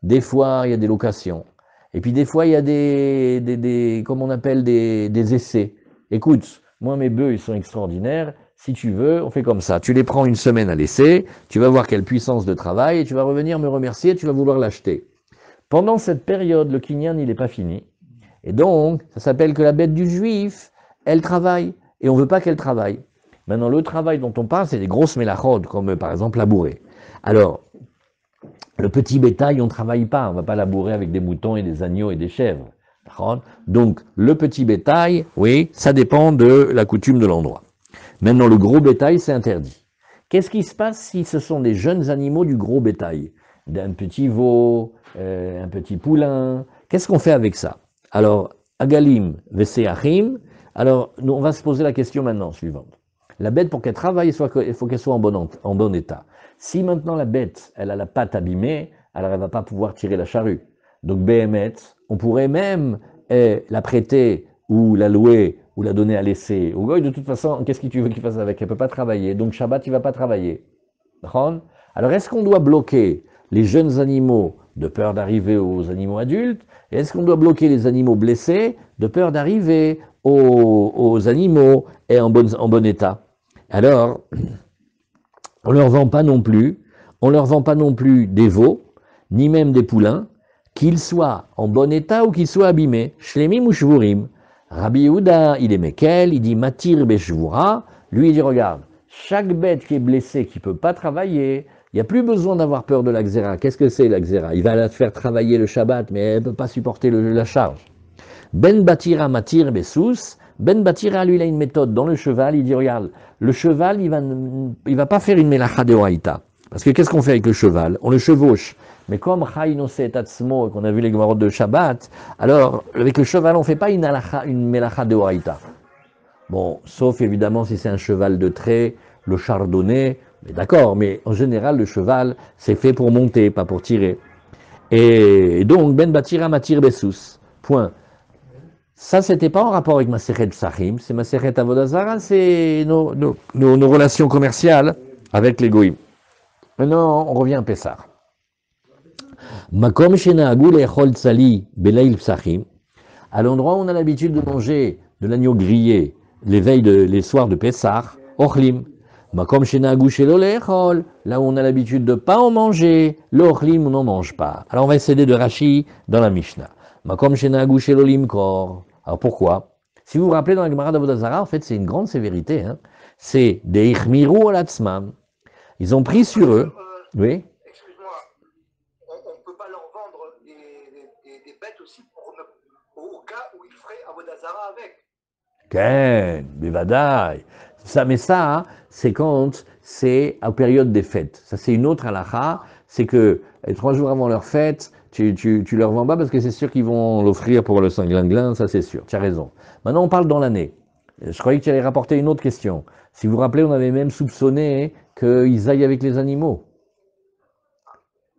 A: des fois, il y a des locations, et puis des fois, il y a comme on appelle, des essais. Écoute, moi, mes bœufs, ils sont extraordinaires, si tu veux, on fait comme ça. Tu les prends une semaine à laisser, tu vas voir quelle puissance de travail, et tu vas revenir me remercier, tu vas vouloir l'acheter. Pendant cette période, le kinyan, il n'est pas fini. Et donc, ça s'appelle que la bête du juif, elle travaille. Et on ne veut pas qu'elle travaille. Maintenant, le travail dont on parle, c'est des grosses mélachot, comme par exemple labourer. Alors, le petit bétail, on ne travaille pas. On ne va pas labourer avec des moutons et des agneaux et des chèvres. Donc, le petit bétail, oui, ça dépend de la coutume de l'endroit. Maintenant, le gros bétail, c'est interdit. Qu'est-ce qui se passe si ce sont des jeunes animaux du gros bétail? D'un petit veau, un petit poulain. Qu'est-ce qu'on fait avec ça? Alors, Agalim, Veseachim. Alors, nous, on va se poser la question maintenant suivante. La bête, pour qu'elle travaille, il faut qu'elle soit en bon état. Si maintenant la bête, elle a la patte abîmée, alors elle ne va pas pouvoir tirer la charrue. Donc, Béhémet, on pourrait même la prêter ou la louer ou la donner à laisser. Au goy, de toute façon, qu'est-ce que tu veux qu'il fasse avec? Elle ne peut pas travailler. Donc, Shabbat, il ne va pas travailler. Alors, est-ce qu'on doit bloquer les jeunes animaux de peur d'arriver aux animaux adultes? Et est-ce qu'on doit bloquer les animaux blessés de peur d'arriver aux animaux et en bon état? Alors, on leur vend pas non plus, on leur vend pas non plus des veaux, ni même des poulains, qu'ils soient en bon état ou qu'ils soient abîmés. Shlemim ou shvurim. Rabbi Yehuda, il est Mekel, il dit Matir beshvura. Lui, il dit regarde, chaque bête qui est blessée, qui peut pas travailler, il n'y a plus besoin d'avoir peur de la xéra. Qu'est-ce que c'est la xéra? Il va la faire travailler le Shabbat, mais elle ne peut pas supporter la charge. Ben Batira Matir Bessus. Ben Batira, lui, il a une méthode dans le cheval. Il dit regarde, le cheval, il va pas faire une melacha de Horaïta. Parce que qu'est-ce qu'on fait avec le cheval? On le chevauche. Mais comme Chaïno Tatsmo, qu'on a vu les Gemarot de Shabbat, alors avec le cheval, on ne fait pas une melacha de Horaïta. Bon, sauf évidemment si c'est un cheval de trait, le chardonnay, mais d'accord, mais en général, le cheval, c'est fait pour monter, pas pour tirer. Et donc, Ben Batira Matir Bessus. Point. Ça, c'était pas en rapport avec Masechet Psachim, c'est Masechet Avodazara, c'est nos relations commerciales avec les Goïm. Maintenant, on revient à Pessah. Makom Shenahagu Lechol Tzali Beleil Psachim, à l'endroit où on a l'habitude de manger de l'agneau grillé les soirs de Pessah, Ochlim. Makom Shenahagu Shelo Lechol, là où on a l'habitude de ne pas en manger, l'Ochlim, on n'en mange pas. Alors on va essayer de Rashi dans la Mishnah. Makom Shenahagu Shelo Limkor. Alors pourquoi? Si vous vous rappelez dans la Gemara d'Avodah Zarah, en fait c'est une grande sévérité. Hein. C'est des Ichmiru alatzmam. Ils ont pris sur eux. Oui.
B: Excuse-moi, on ne peut pas leur vendre des bêtes aussi au cas où ils feraient Avodah Zarah avec.
A: Ken, bevadaï. Mais ça, hein, c'est quand c'est à période des fêtes. Ça, c'est une autre halakha. C'est que 3 jours avant leur fête, tu leur vends pas parce que c'est sûr qu'ils vont l'offrir pour le Saint-Glinglin, ça c'est sûr. Tu as raison. Maintenant, on parle dans l'année. Je croyais que tu allais rapporter une autre question. Si vous vous rappelez, on avait même soupçonné qu'ils aillent avec les animaux.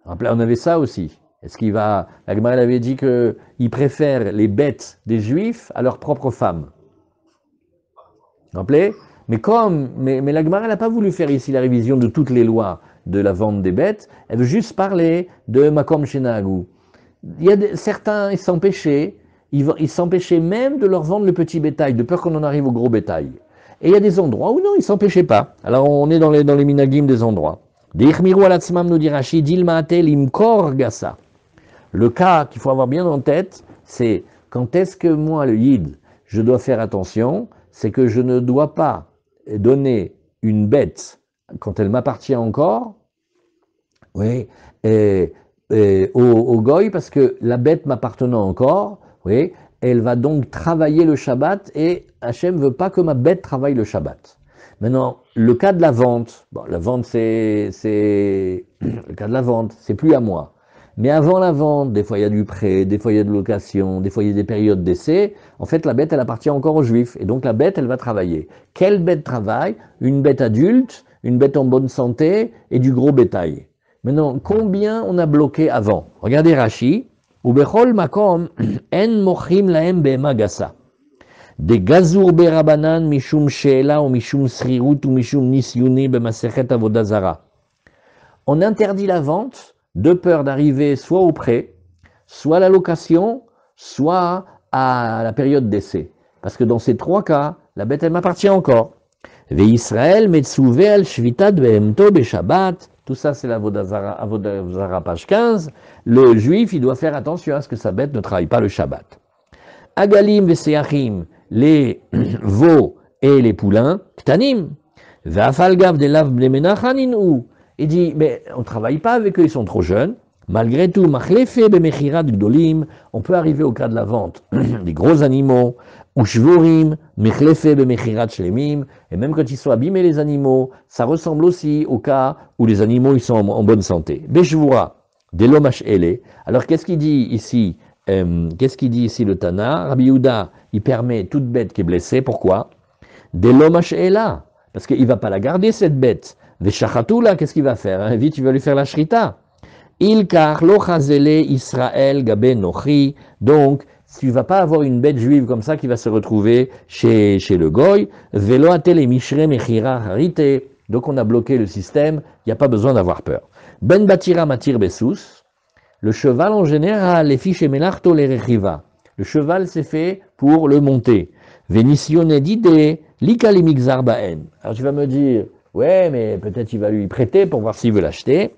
A: On avait ça aussi. Est-ce qu'il va. La Gemara avait dit qu'ils préfèrent les bêtes des Juifs à leurs propres femmes. Vous vous rappelez? Mais la Gemara n'a pas voulu faire ici la révision de toutes les lois de la vente des bêtes. Elle veut juste parler de Makom Shenahagu. Il y a certains, ils s'empêchaient. Ils s'empêchaient même de leur vendre le petit bétail, de peur qu'on en arrive au gros bétail. Et il y a des endroits où non, ils ne s'empêchaient pas. Alors on est dans les minagim des endroits. Deichmiru alatzmam nous dit Rashi, dilmaatel imkor gassa. Le cas qu'il faut avoir bien en tête, c'est quand est-ce que moi, le yid, je dois faire attention, c'est que je ne dois pas donner une bête quand elle m'appartient encore, oui, au goy, parce que la bête m'appartenant encore, oui, elle va donc travailler le Shabbat et Hachem ne veut pas que ma bête travaille le Shabbat. Maintenant, le cas de la vente, bon, la vente c'est le cas de la vente, c'est plus à moi. Mais avant la vente, des fois il y a du prêt, des fois il y a de location, des fois il y a des périodes d'essai. En fait, la bête, elle appartient encore aux Juifs. Et donc la bête, elle va travailler. Quelle bête travaille? Une bête adulte, une bête en bonne santé et du gros bétail. Maintenant, combien on a bloqué avant? Regardez Rashi. Ubechol makom en mochim laem be'ema gasa. De gazur berabanan mishum sheela ou mishum srirut ou mishum nisyuni bemasechet avodah zara. On interdit la vente de peur d'arriver soit au prêt, soit à la location, soit à la période d'essai. Parce que dans ces 3 cas, la bête, elle m'appartient encore. Ve Israël metzouvé al shvitat behemto beshabbat. Tout ça, c'est la Avodah page 15. Le juif, il doit faire attention à ce que sa bête ne travaille pas le Shabbat. Agalim veseachim, les veaux et les poulains, ktanim. Ve'afalgav de lav bnemenachanin ou. Il dit, mais on ne travaille pas avec eux, ils sont trop jeunes. Malgré tout, machlefe bemechirat gdolim, on peut arriver au cas de la vente des gros animaux, ou shvorim, mechlefe bemechirat shlemim, et même quand ils sont abîmés les animaux, ça ressemble aussi au cas où les animaux ils sont en bonne santé. Beshvura, delomash ele. Alors qu'est-ce qu'il dit ici le Tana? Rabbi Yehuda, il permet toute bête qui est blessée, pourquoi? Delomash ela, parce qu'il ne va pas la garder cette bête. Veshachatula, qu'est-ce qu'il va faire? Vite, il va lui faire la shrita. Ilkar lo chazele Israël gabe nochi. Donc, tu ne vas pas avoir une bête juive comme ça qui va se retrouver chez le goy. Velo atele mishre mechira harite. Donc, on a bloqué le système. Il n'y a pas besoin d'avoir peur. Ben batira matir besous. Le cheval en général, les fiches et melarto les rechiva. Le cheval c'est fait pour le monter. Venitione dide lika li migzar baen. Alors tu vas me dire, ouais, mais peut-être il va lui prêter pour voir s'il veut l'acheter.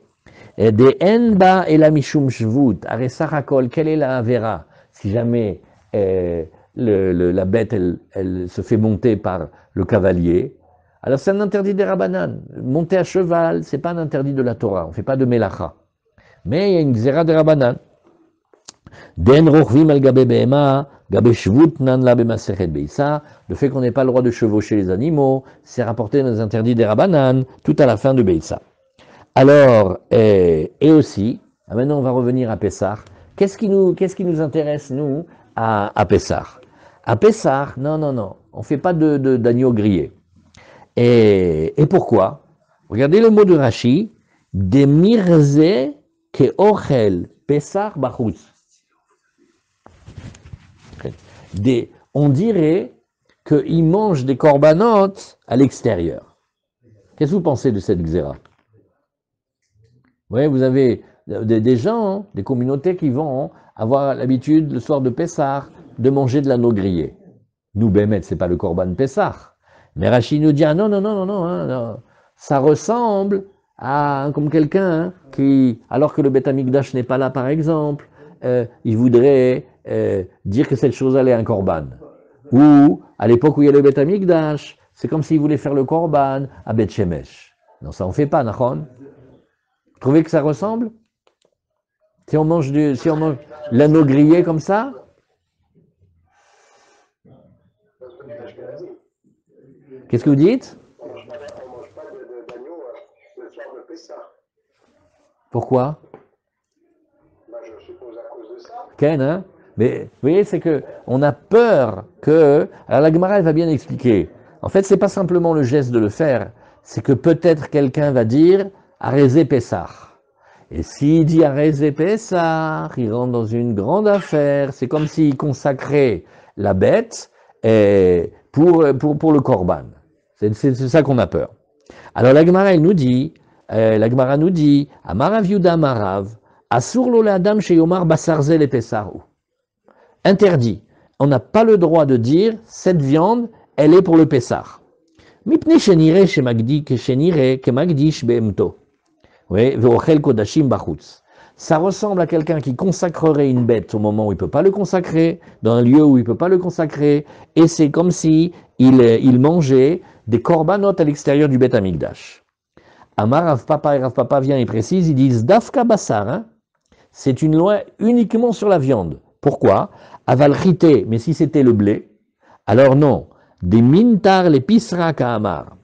A: De enba et la mishum shvut, aresachakol, quelle est la avera? Si jamais la bête elle se fait monter par le cavalier, alors c'est un interdit des Rabbanan. Monter à cheval, c'est pas un interdit de la Torah, on ne fait pas de melacha. Mais il y a une xéra des Rabbanan. Den rochvim al gabe behema, gabe shvut nan la bemasechet beisa. Le fait qu'on n'ait pas le droit de chevaucher les animaux, c'est rapporté dans les interdits des Rabbanan, tout à la fin de Beisa. Alors, et aussi, maintenant on va revenir à Pessah. Qu'est-ce qui nous intéresse, nous, à Pessah? À Pessah, non, on ne fait pas d'agneau grillé. Et pourquoi? Regardez le mot de Rashi, de mirze ke ochel Pessah bachutz. On dirait qu'ils mangent des corbanotes à l'extérieur. Qu'est-ce que vous pensez de cette xéra? Oui, vous avez des gens, des communautés qui vont avoir l'habitude, le soir de Pessah, de manger de l'agneau grillé. Nous, Bémet, ce n'est pas le Corban Pessah. Mais Rachid nous dit, ah non. Ça ressemble à comme quelqu'un qui, alors que le Beth Amikdash n'est pas là, par exemple, il voudrait dire que cette chose-là est un Corban. Ou, à l'époque où il y a le Beth Amikdash, c'est comme s'il voulait faire le Corban à Beth Shemesh. Non, ça on fait pas, Nachon. Vous trouvez que ça ressemble? Si on mange l'anneau grillé comme ça? Qu'est-ce que vous dites?
B: On ne mange pas d'agneau le soir de Pessah.
A: Pourquoi?
B: Je suppose à cause de ça.
A: Ken, hein? Mais vous voyez, c'est que on a peur que... Alors la Gemara, elle va bien expliquer. En fait, c'est pas simplement le geste de le faire, c'est que peut-être quelqu'un va dire Arezé Pessah. Et s'il dit Arezé Pessah, il rentre dans une grande affaire. C'est comme s'il consacrait la bête pour le korban. C'est ça qu'on a peur. Alors la Gemara, elle nous dit, Amarav Yuda Amarav, Asur lo le'adam sheyomar basarze le Pessah. Interdit. On n'a pas le droit de dire cette viande, elle est pour le Pessah. Mipne shenire shenire kemagdish be'emto. Oui, ve'ochel kodashim bachutz. Ça ressemble à quelqu'un qui consacrerait une bête au moment où il ne peut pas le consacrer, dans un lieu où il ne peut pas le consacrer, et c'est comme si il mangeait des korbanot à l'extérieur du Beth Amikdash. Amar Rav Papa vient et précise, ils disent Dafka Bassar, hein, c'est une loi uniquement sur la viande. Pourquoi? Avalchite, mais si c'était le blé, alors non. Des mintar les pisra Amar.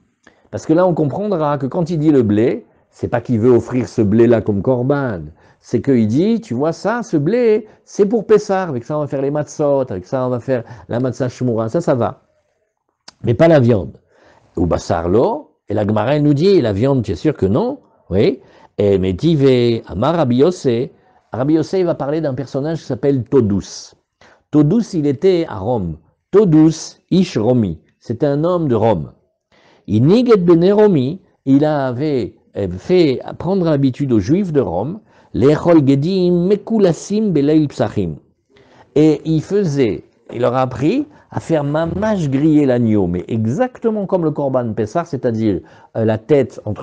A: Parce que là on comprendra que quand il dit le blé, c'est pas qu'il veut offrir ce blé-là comme korban, c'est qu'il dit, tu vois ça, ce blé, c'est pour Pessah, avec ça on va faire les matzot, avec ça on va faire la matzah shmura, ça va. Mais pas la viande. Ou basarlo, et la Gemara nous dit, la viande, tu es sûr que non, oui. Et mais divé, Amar Rabbi Yossé il va parler d'un personnage qui s'appelle Todus. Todus, il était à Rome. Todus, Ish Romi, c'était un homme de Rome. Iniget bene Romi, il avait fait prendre l'habitude aux Juifs de Rome, l'echol gedim mekulasim beleil psachim. Et il faisait il leur a appris à faire mamash griller l'agneau, mais exactement comme le Korban Pessah, c'est-à-dire la tête on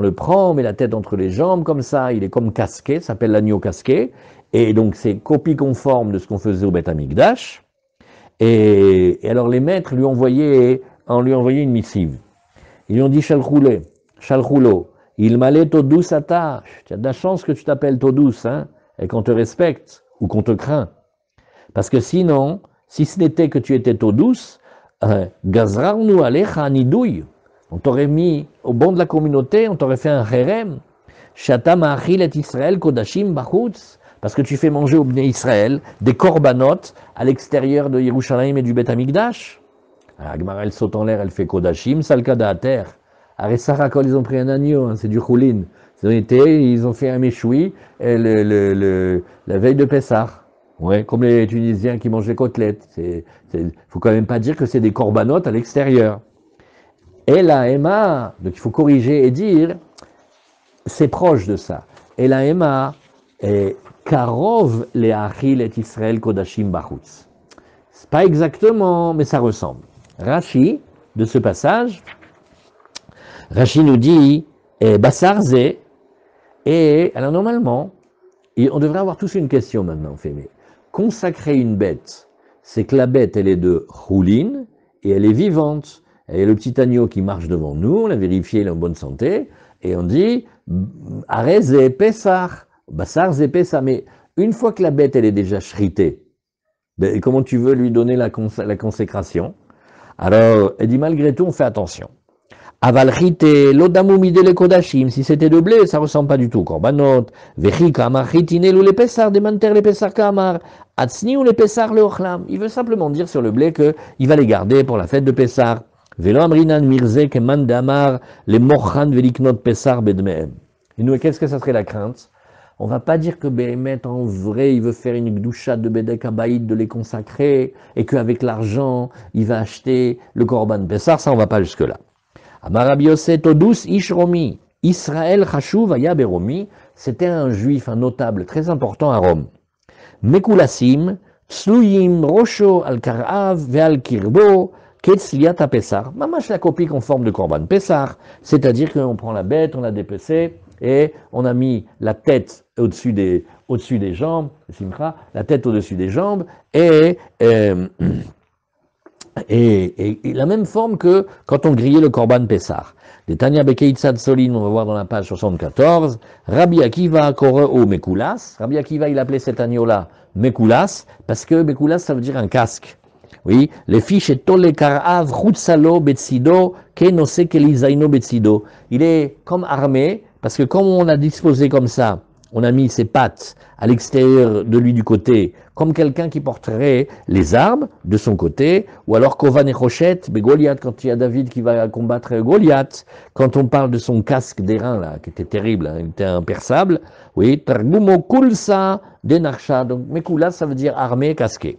A: le prend, on met la tête entre les jambes comme ça, il est comme casqué, ça s'appelle l'agneau casqué, et donc c'est copie conforme de ce qu'on faisait au Beth Amikdash. Et alors les maîtres lui envoyaient une missive. Ils lui ont dit Shalchoulo, il m'allait Todous ata, tu as de la chance que tu t'appelles Todous, hein, et qu'on te respecte ou qu'on te craint. Parce que sinon, si ce n'était que tu étais Todous, Gazrarnu alecha nidouille, on t'aurait mis au banc de la communauté, on t'aurait fait un herem, Shata ma'achil et Israël kodashim bachutz, parce que tu fais manger au Bnei Israël des korbanot à l'extérieur de Yerushalayim et du Beth Amikdash. Agmara, elle saute en l'air, elle fait kodashim, salkada à terre. Aressara, quand ils ont pris un agneau, hein, c'est du choulin. Ils ont fait un méchoui la veille de Pessah. Ouais, comme les Tunisiens qui mangent les côtelettes. Faut quand même pas dire que c'est des corbanotes à l'extérieur. Et la Emma, donc il faut corriger et dire, c'est proche de ça. Et la Emma est Karov le Achil et Israël Kodashim Bachutz. C'est pas exactement, mais ça ressemble. Rashi, de ce passage, Rashi nous dit Basarze, et alors normalement, on devrait avoir tous une question maintenant, mais consacrer une bête, c'est que la bête, elle est de Choulin, et elle est vivante. Elle est le petit agneau qui marche devant nous, on l'a vérifié, il est en bonne santé, et on dit Areze Pesach, Basarze Pesach, mais une fois que la bête, elle est déjà shritée, ben, comment tu veux lui donner la consécration? Alors, elle dit malgré tout, on fait attention. Avalchite, l'odamumide le kodashim, si c'était de blé, ça ressemble pas du tout. Korbanot, vechi kamar chitinel ou les pessar, demanter les pessar kamar, atsni ou les pessar le ochlam. Il veut simplement dire sur le blé qu'il va les garder pour la fête de Pessar. Velo amrinan mirze keman damar, les mochan veliknot pessar bedmeem. Et nous, qu'est-ce que ça serait la crainte? On va pas dire que Béhémet, en vrai, il veut faire une gdoucha de Bédek Abaïd, de les consacrer, et qu'avec l'argent, il va acheter le Korban Pessar, ça on va pas jusque-là. Amarabiose Todous Ishromi, Israël Chashuv Aya Beromi, c'était un juif, un notable très important à Rome. Mekulassim, Tslouyim, Rocho, Al-Karav, Veal Kirbo, Ketzliat à Pessar. Mamash la copie conforme de Korban Pessar, c'est-à-dire qu'on prend la bête, on l'a dépecée, et on a mis la tête au-dessus des jambes, Simcha, la tête au-dessus des jambes, et la même forme que quand on grillait le Korban Pessar. Des Tanya Bekeitzad Solin, on va voir dans la page 74, Rabbi Akiva Koreo Mekulas. Rabbi Akiva, il appelait cet agneau-là Mekulas, parce que Mekulas, ça veut dire un casque. Oui, les fiches et Tole Karav Chutsalo Betsido, Kenose Kelizaino Betsido. Il est comme armé, parce que comme on l'a disposé comme ça, on a mis ses pattes à l'extérieur de lui du côté, comme quelqu'un qui porterait les armes de son côté, ou alors Kovan et Rochette, Goliath, quand il y a David qui va combattre Goliath, quand on parle de son casque d'airain, là, qui était terrible, hein, il était imperçable, oui, Targumo Kulsa Denarcha, donc Mekula, ça veut dire armé, casqué.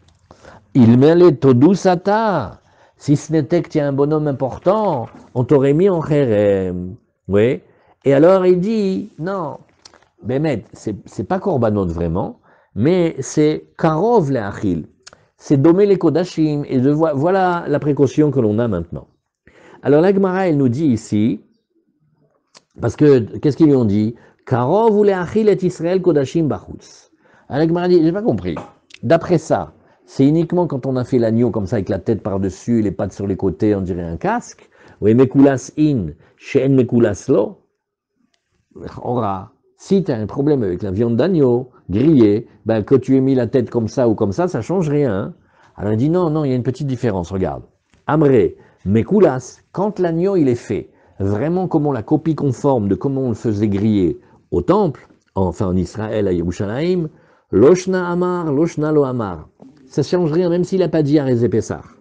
A: Il mêlait Todusata, si ce n'était que tu es un bonhomme important, on t'aurait mis en Kherem, oui. Et alors il dit, non, Bémet, c'est pas Korbanot vraiment, mais c'est Karov le Achil, c'est dommer les Kodashim, et voilà la précaution que l'on a maintenant. Alors la Gemara, elle nous dit ici, parce que, qu'est-ce qu'ils lui ont dit? Karov ou le Achil et Israël Kodashim Bachutz. Alors la Gemara dit, j'ai pas compris. D'après ça, c'est uniquement quand on a fait l'agneau comme ça avec la tête par-dessus, les pattes sur les côtés, on dirait un casque. Oui, Mekulas in, She'en Mekulas lo. Ora, si tu as un problème avec la viande d'agneau grillée, ben, que tu aies mis la tête comme ça ou comme ça change rien. Hein. Alors il dit non, il y a une petite différence, regarde. Amré, Mekulas, quand l'agneau il est fait, vraiment comme on la copie conforme de comment on le faisait griller au temple, enfin en Israël, à Yerushalayim, Loshna Amar, Loshna Lo Amar. Ça ne change rien, même s'il n'a pas dit Arezé Pessar.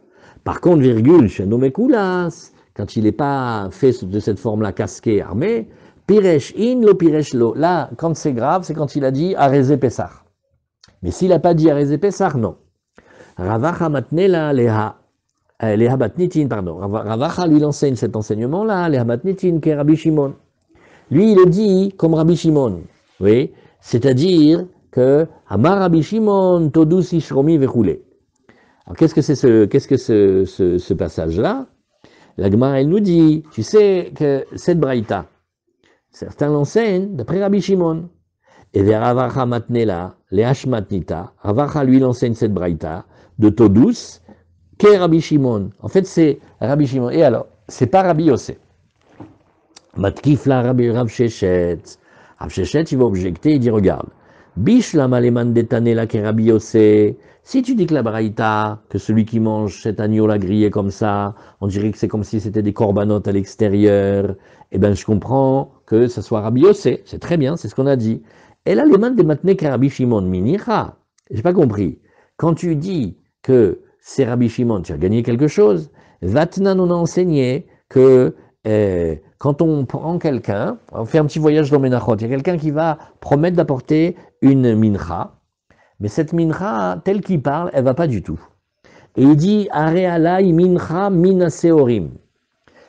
A: Par contre, virgule, chez nos Mekulas, quand il n'est pas fait de cette forme-là, casqué, armé, Piresh in, lo piresh lo. Là, quand c'est grave, c'est quand il a dit Arezé Pessar. Mais s'il n'a pas dit Arezé Pessar, non. Ravacha matnela leha batnitin, pardon. Ravacha lui enseigne cet enseignement-là, leha batnitin, ke Rabbi Shimon. Lui, il le dit comme Rabbi Shimon. Oui, c'est-à-dire que Amar Rabbi Shimon, Todus Ishromi vechoulé. Alors qu'est-ce que c'est ce passage-là? La Gemara, elle nous dit, tu sais que cette braïta, certains l'enseignent d'après Rabbi Shimon. Et vers Ravacha Matnela, les Hashmatnita, Ravacha lui l'enseigne cette braïta de Todus, qu'est Rabbi Shimon. En fait, c'est Rabbi Shimon. Et alors, c'est pas Rabbi Yossé. Matkif la Rabbi Rav Shechet. Rav Shechet, il va objecter, il dit, regarde, Bishlam aleman detanela qu'est Rabbi Yossé. Si tu dis que la braïta, que celui qui mange cet agneau-là grillé comme ça, on dirait que c'est comme si c'était des corbanotes à l'extérieur, eh bien, je comprends que ça soit Rabbi Yossé. C'est très bien, c'est ce qu'on a dit. Et là, les mains des matnés Rabbi Shimon minira. J'ai pas compris. Quand tu dis que c'est Rabbi Shimon, tu as gagné quelque chose. Vatnan, on a enseigné que quand on prend quelqu'un, on fait un petit voyage dans Menachot, il y a quelqu'un qui va promettre d'apporter une mincha, mais cette mincha, telle qu'il parle, elle va pas du tout. Et il dit, Arealai mincha minaseorim.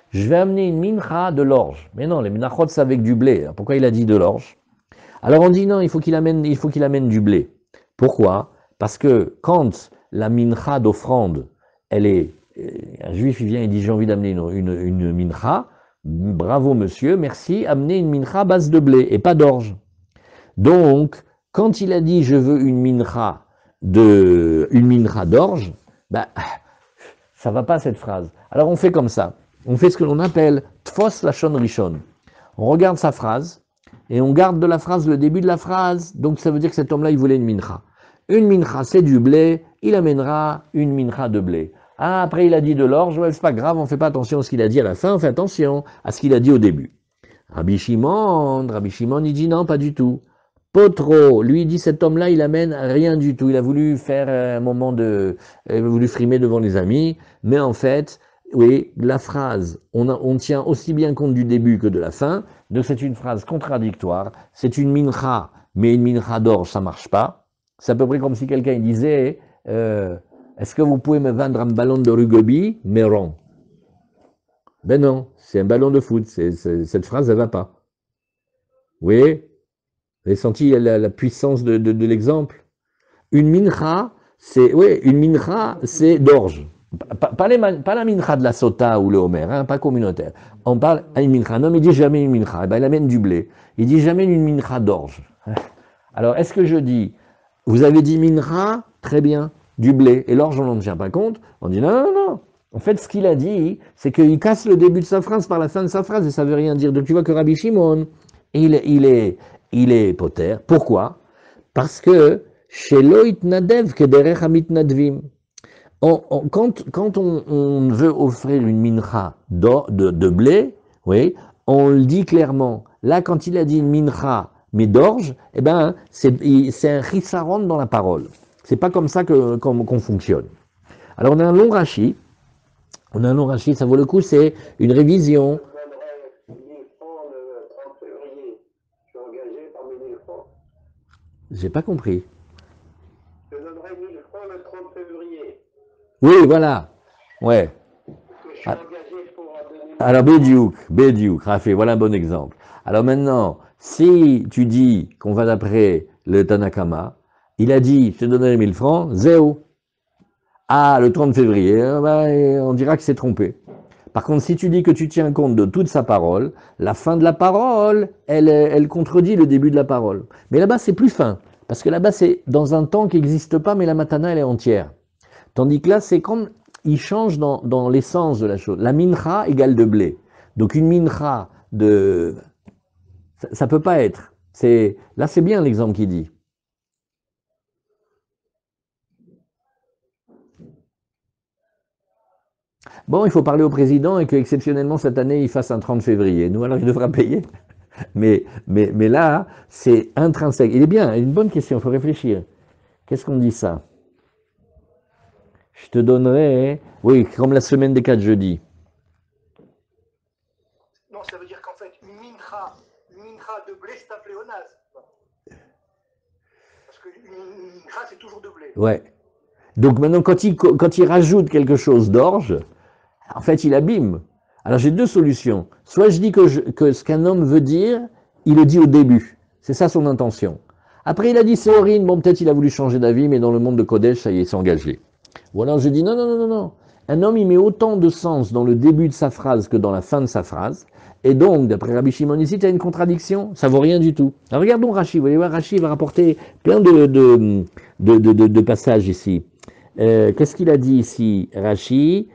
A: Je vais amener une mincha de l'orge. Mais non, les menachot, c'est avec du blé. Alors pourquoi il a dit de l'orge? Alors on dit non, il faut qu'il amène du blé. Pourquoi? Parce que quand la mincha d'offrande, elle est, un juif il vient et dit j'ai envie d'amener une mincha, bravo monsieur, merci, amenez une mincha à base de blé et pas d'orge. Donc, quand il a dit je veux une mincha d'orge, bah, ça va pas cette phrase. Alors on fait comme ça, on fait ce que l'on appelle tfos lashon rishon. On regarde sa phrase, et on garde de la phrase le début de la phrase, donc ça veut dire que cet homme-là, il voulait une mincha. Une mincha, c'est du blé, il amènera une mincha de blé. Ah, après il a dit de l'orge, ouais, c'est pas grave, on fait pas attention à ce qu'il a dit à la fin, on fait attention à ce qu'il a dit au début. Rabbi Shimon, il dit non, pas du tout. Potro, lui il dit cet homme-là, il amène rien du tout. Il a voulu faire un moment il a voulu frimer devant les amis, mais en fait, oui, la phrase, on tient aussi bien compte du début que de la fin, donc c'est une phrase contradictoire, c'est une mincha, mais une mincha d'orge, ça marche pas. C'est à peu près comme si quelqu'un disait, est-ce que vous pouvez me vendre un ballon de rugby, mais rond? Ben non, c'est un ballon de foot, cette phrase, elle va pas. Oui, vous avez senti la puissance de l'exemple? Une mincha, c'est d'orge. Pas la mincha de la sota ou le homer, hein, pas communautaire. On parle à une mincha. Non, mais il dit jamais une mincha. Eh ben, il amène du blé. Il dit jamais une mincha d'orge. Alors, est-ce que je dis, vous avez dit mincha, très bien, du blé, et l'orge, on n'en tient pas compte? On dit non, non, non. En fait, ce qu'il a dit, c'est qu'il casse le début de sa phrase par la fin de sa phrase, et ça veut rien dire. Donc, tu vois que Rabbi Shimon, il est poter. Pourquoi? Parce que chez Loït Nadev, Kederech Amit Nadvim, quand on veut offrir une mincha de blé, oui, on le dit clairement. Là, quand il a dit une mincha, mais d'orge, eh ben, c'est un chisaron dans la parole. C'est pas comme ça qu'on fonctionne. Alors, on a un long rachis. Ça vaut le coup, c'est une révision. J'ai pas compris.
B: Je donnerai 1000 francs le 30 février.
A: Oui, voilà. Ouais.
B: Je suis engagé pour donner.
A: Alors, Bédiouk, Rafé, voilà un bon exemple. Alors maintenant, si tu dis qu'on va d'après le Tanakama, il a dit, je te donnerai 1000 francs, zéro. Ah, le 30 février, ben, on dira que c'est trompé. Par contre, si tu dis que tu tiens compte de toute sa parole, la fin de la parole, elle contredit le début de la parole. Mais là-bas, c'est plus fin. Parce que là-bas, c'est dans un temps qui n'existe pas, mais la matana, elle est entière. Tandis que là, c'est comme, il change dans l'essence de la chose. La mincha égale de blé. Donc une mincha ça peut pas être. Là, c'est bien l'exemple qu'il dit. Bon, il faut parler au président et qu'exceptionnellement cette année, il fasse un 30 février. Nous, alors, il devra payer. Mais là, c'est intrinsèque. Il est bien, une bonne question, il faut réfléchir. Qu'est-ce qu'on dit ça? Je te donnerai, oui, comme la semaine des 4 jeudis.
B: Non, ça veut dire qu'en fait, une mincha de blé, c'est un pléonasme. Parce qu'une mincha, c'est toujours de blé.
A: Ouais. Donc maintenant, quand il rajoute quelque chose d'orge, en fait, il abîme. Alors j'ai deux solutions. Soit je dis que ce qu'un homme veut dire, il le dit au début. C'est ça son intention. Après, il a dit c'est Orine, bon, peut-être il a voulu changer d'avis, mais dans le monde de Kodesh, ça y est, s'est engagé. Ou alors je dis non, non, non, non, non. Un homme, il met autant de sens dans le début de sa phrase que dans la fin de sa phrase. Et donc, d'après Rabbi Shimon ici, tu as une contradiction, ça vaut rien du tout. Alors regardons Rashi, vous allez voir, Rashi va rapporter plein de passages ici. Qu'est-ce qu'il a dit ici, Rashi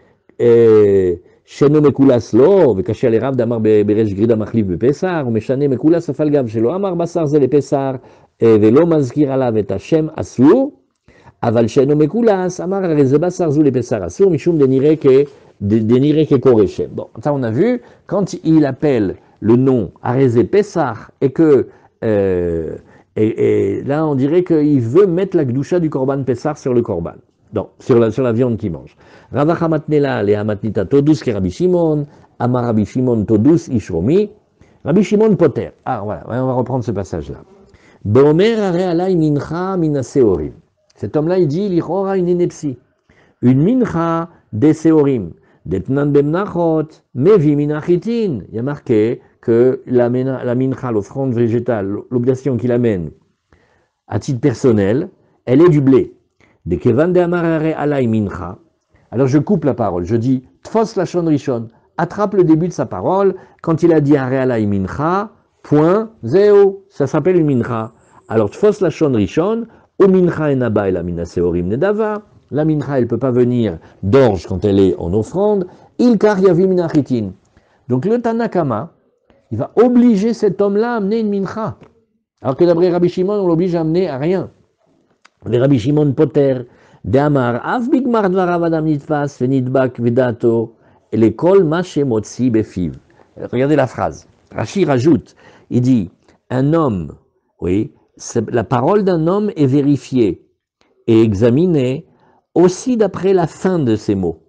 A: Sheno mekulas lo, וקשה לרב דאמר בריש גרידא מחליף בפסח, ומשנה מקולס אף על גב שלא אמר בשר זה לפסח, ולא מזכיר עליו את השם אסור, אבל שאינו מקולס, אמר הרי זה בשר זו לפסח אסור, משום דנראה כקורא שם. Bon, ça on a vu, quand il appelle le nom Arézé Pessah, et que et là on dirait qu'il veut mettre la Gdusha du Korban Pessah sur le Korban. Non, sur la viande qu'il mange. Ravach amatnela le amatnita todus ke Rabbi Shimon, amar Rabbi Shimon todus ishromi, Rabbi Shimon poter. Ah voilà, on va reprendre ce passage-là. Beomer are alay mincha mina seorim. Cet homme-là, il dit, il aura une ineptie. Une mincha des seorim. Detnan bemnachot, mevi minachitin. Il y a marqué que la mincha, l'offrande végétale, l'obligation qu'il amène à titre personnel, elle est du blé. De kevan de amarare alay mincha. Alors je coupe la parole, je dis tfos lashon rishon, attrape le début de sa parole, quand il a dit are alay mincha, point, zéo, ça s'appelle une mincha. Alors tfos lashon rishon, o mincha enaba et la mina seorim nedava, la mincha elle ne peut pas venir d'orge quand elle est en offrande, il kar yavi minachitin. Donc le Tanakama, il va obliger cet homme-là à amener une mincha. Alors que d'après Rabbi Shimon, on l'oblige à amener à rien. Les Rabbi Shimon Poter, de Amar, Av bigmar dvarav adam nitfas, venidbak vedato, et les kol maché motzi befiv. Regardez la phrase. Rashi rajoute, il dit, un homme, oui, la parole d'un homme est vérifiée et examinée aussi d'après la fin de ces mots.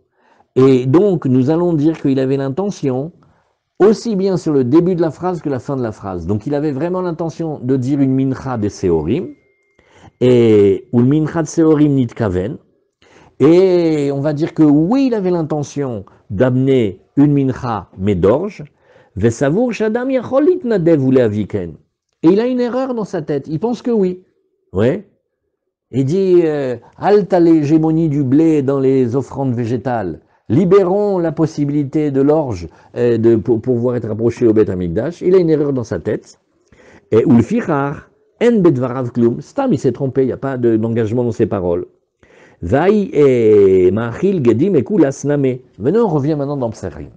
A: Et donc, nous allons dire qu'il avait l'intention, aussi bien sur le début de la phrase que la fin de la phrase. Donc, il avait vraiment l'intention de dire une mincha de seorim, et ou mincha de seorim nitkaven, et on va dire que oui, il avait l'intention d'amener une mincha mais d'orge, vesavour shadam yachol litnadev ou leaviken. Et il a une erreur dans sa tête, il pense que oui. Ouais. Il dit, halte à l'hégémonie du blé dans les offrandes végétales, libérons la possibilité de l'orge pour pouvoir être approché au Beth Amikdash. Il a une erreur dans sa tête. Et ulfichar, en bedvarav klum, stam, il s'est trompé, il n'y a pas d'engagement dans ses paroles. Vaï et machil gedim et kulas name. Venons, on revient maintenant dans Psarim.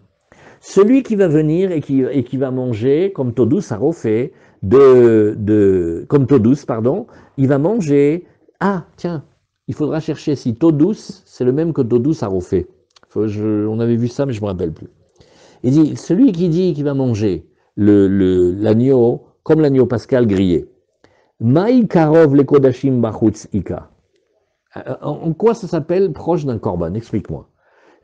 A: Celui qui va venir et qui va manger, comme Todus a refait, comme Todus, pardon, il va manger. Ah, tiens, il faudra chercher si Todus, c'est le même que Todus a refait. On avait vu ça, mais je ne me rappelle plus. Il dit, celui qui dit qu'il va manger l'agneau, comme l'agneau pascal grillé. Maï karov le kodashim bachutz ika. En quoi ça s'appelle proche d'un korban? Explique-moi.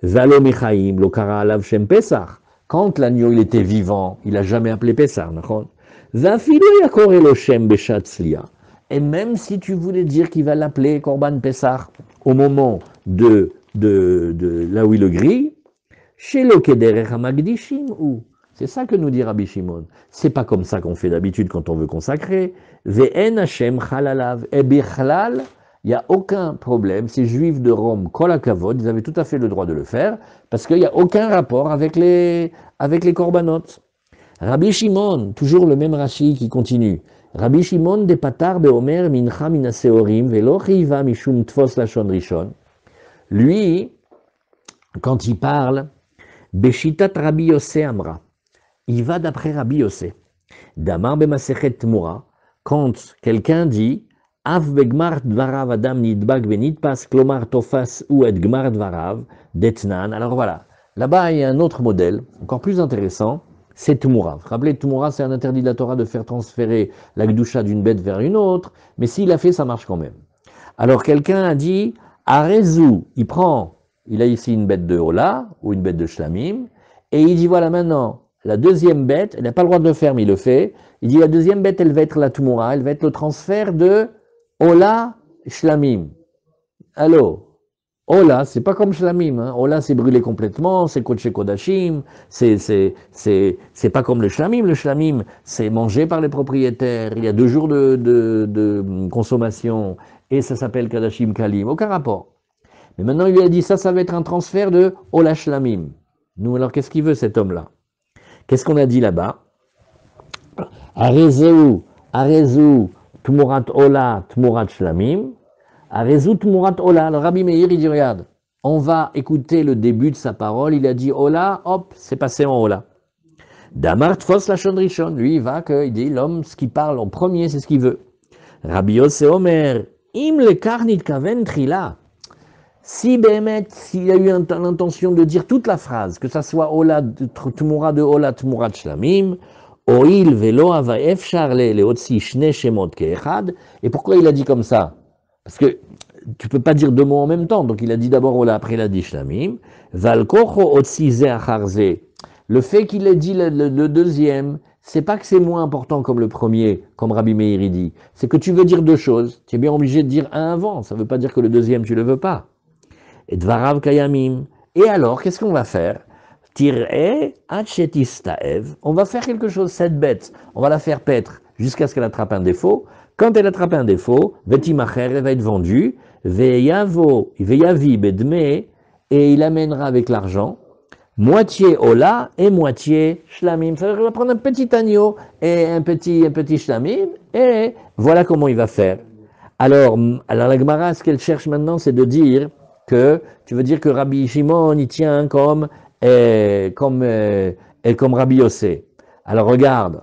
A: Zalo mechaim lo kara alav shem pesach. Quand l'agneau il était vivant, il n'a jamais appelé Pessah, d'accord? Zafilo yakore lo shem beshatzlia. Et même si tu voulais dire qu'il va l'appeler Korban Pessah au moment de là où il le grille, chez le Kederech Hamagdishim, ou c'est ça que nous dit Rabbi Shimon. C'est pas comme ça qu'on fait d'habitude quand on veut consacrer. Ve'en Hashem Chalalav. Et Bichlal, il n'y a aucun problème. Ces juifs de Rome, Kol HaKavod, ils avaient tout à fait le droit de le faire, parce qu'il n'y a aucun rapport avec les korbanot. Rabbi Shimon, toujours le même Rashi qui continue. Rabbi Shimon de Patar beomer mincha mina seorim velo chiva mishum tfos lashon rishon. Lui, quand il parle, beshitat Rabbi Yossé amra, il va d'après Rabbi Yossé. Damar bemasechet tmura, quand quelqu'un dit av begmar dvarav adam nidbag benitpas klomar tofas ou et gmar dvarav detnan. Alors voilà, là-bas il y a un autre modèle, encore plus intéressant. C'est Tumura. Rappelez, Tumura, c'est un interdit de la Torah de faire transférer la Gdusha d'une bête vers une autre, mais s'il l'a fait, ça marche quand même. Alors quelqu'un a dit, Arezou, il a ici une bête de Ola, ou une bête de Shlamim, et il dit, voilà maintenant, la deuxième bête, elle n'a pas le droit de le faire, mais il le fait, il dit, la deuxième bête, elle va être la Tumura, elle va être le transfert de Ola, Shlamim. Allô? Ola, c'est pas comme Shlamim, hein. Ola, c'est brûlé complètement, c'est Kodesh Kodashim, c'est pas comme le Shlamim. Le Shlamim, c'est mangé par les propriétaires, il y a 2 jours de consommation, et ça s'appelle Kadashim Kalim. Aucun rapport. Mais maintenant, il lui a dit, ça va être un transfert de Ola Shlamim. Nous, alors, qu'est-ce qu'il veut, cet homme-là? Qu'est-ce qu'on a dit là-bas? Arezou, Tmurat Ola, Tmurat Shlamim. Arezou, Tmurat Ola. Le Rabbi Meir, il dit, regarde, on va écouter le début de sa parole. Il a dit Ola, hop, c'est passé en Ola. Damar Tfos Lachon Rishon. Lui, il va il dit, l'homme, ce qu'il parle en premier, c'est ce qu'il veut. Rabbi Yosef Omer, Im le Karnit Kaven Trila. Si Béhémet, s'il a eu l'intention de dire toute la phrase, que ça soit Ola, Tmura de Ola, Tmurat Shlamim, Oil velo ava efshar le otsi shne shemot keechad. Et pourquoi il a dit comme ça? Parce que tu peux pas dire deux mots en même temps. Donc il a dit d'abord Ola, après il a dit Shlamim. Val kocho otsi ze achar ze. Le fait qu'il ait dit le deuxième, c'est pas que c'est moins important comme le premier, comme Rabbi Meir dit. C'est que tu veux dire deux choses. Tu es bien obligé de dire un avant. Ça veut pas dire que le deuxième tu le veux pas. Et dvarav kayamim. Et alors, qu'est-ce qu'on va faire? Tir'e achetistaev. On va faire quelque chose, cette bête. On va la faire paître jusqu'à ce qu'elle attrape un défaut. Quand elle attrape un défaut, vetimacher, elle va être vendue. Veyavi bedme. Et il amènera avec l'argent moitié ola et moitié shlamim. Ça veut dire qu'il va prendre un petit agneau et un petit shlamim. Et voilà comment il va faire. Alors la Gemara, ce qu'elle cherche maintenant, c'est de dire que, tu veux dire que Rabbi Shimon, il tient comme Rabbi Yossé. Alors regarde,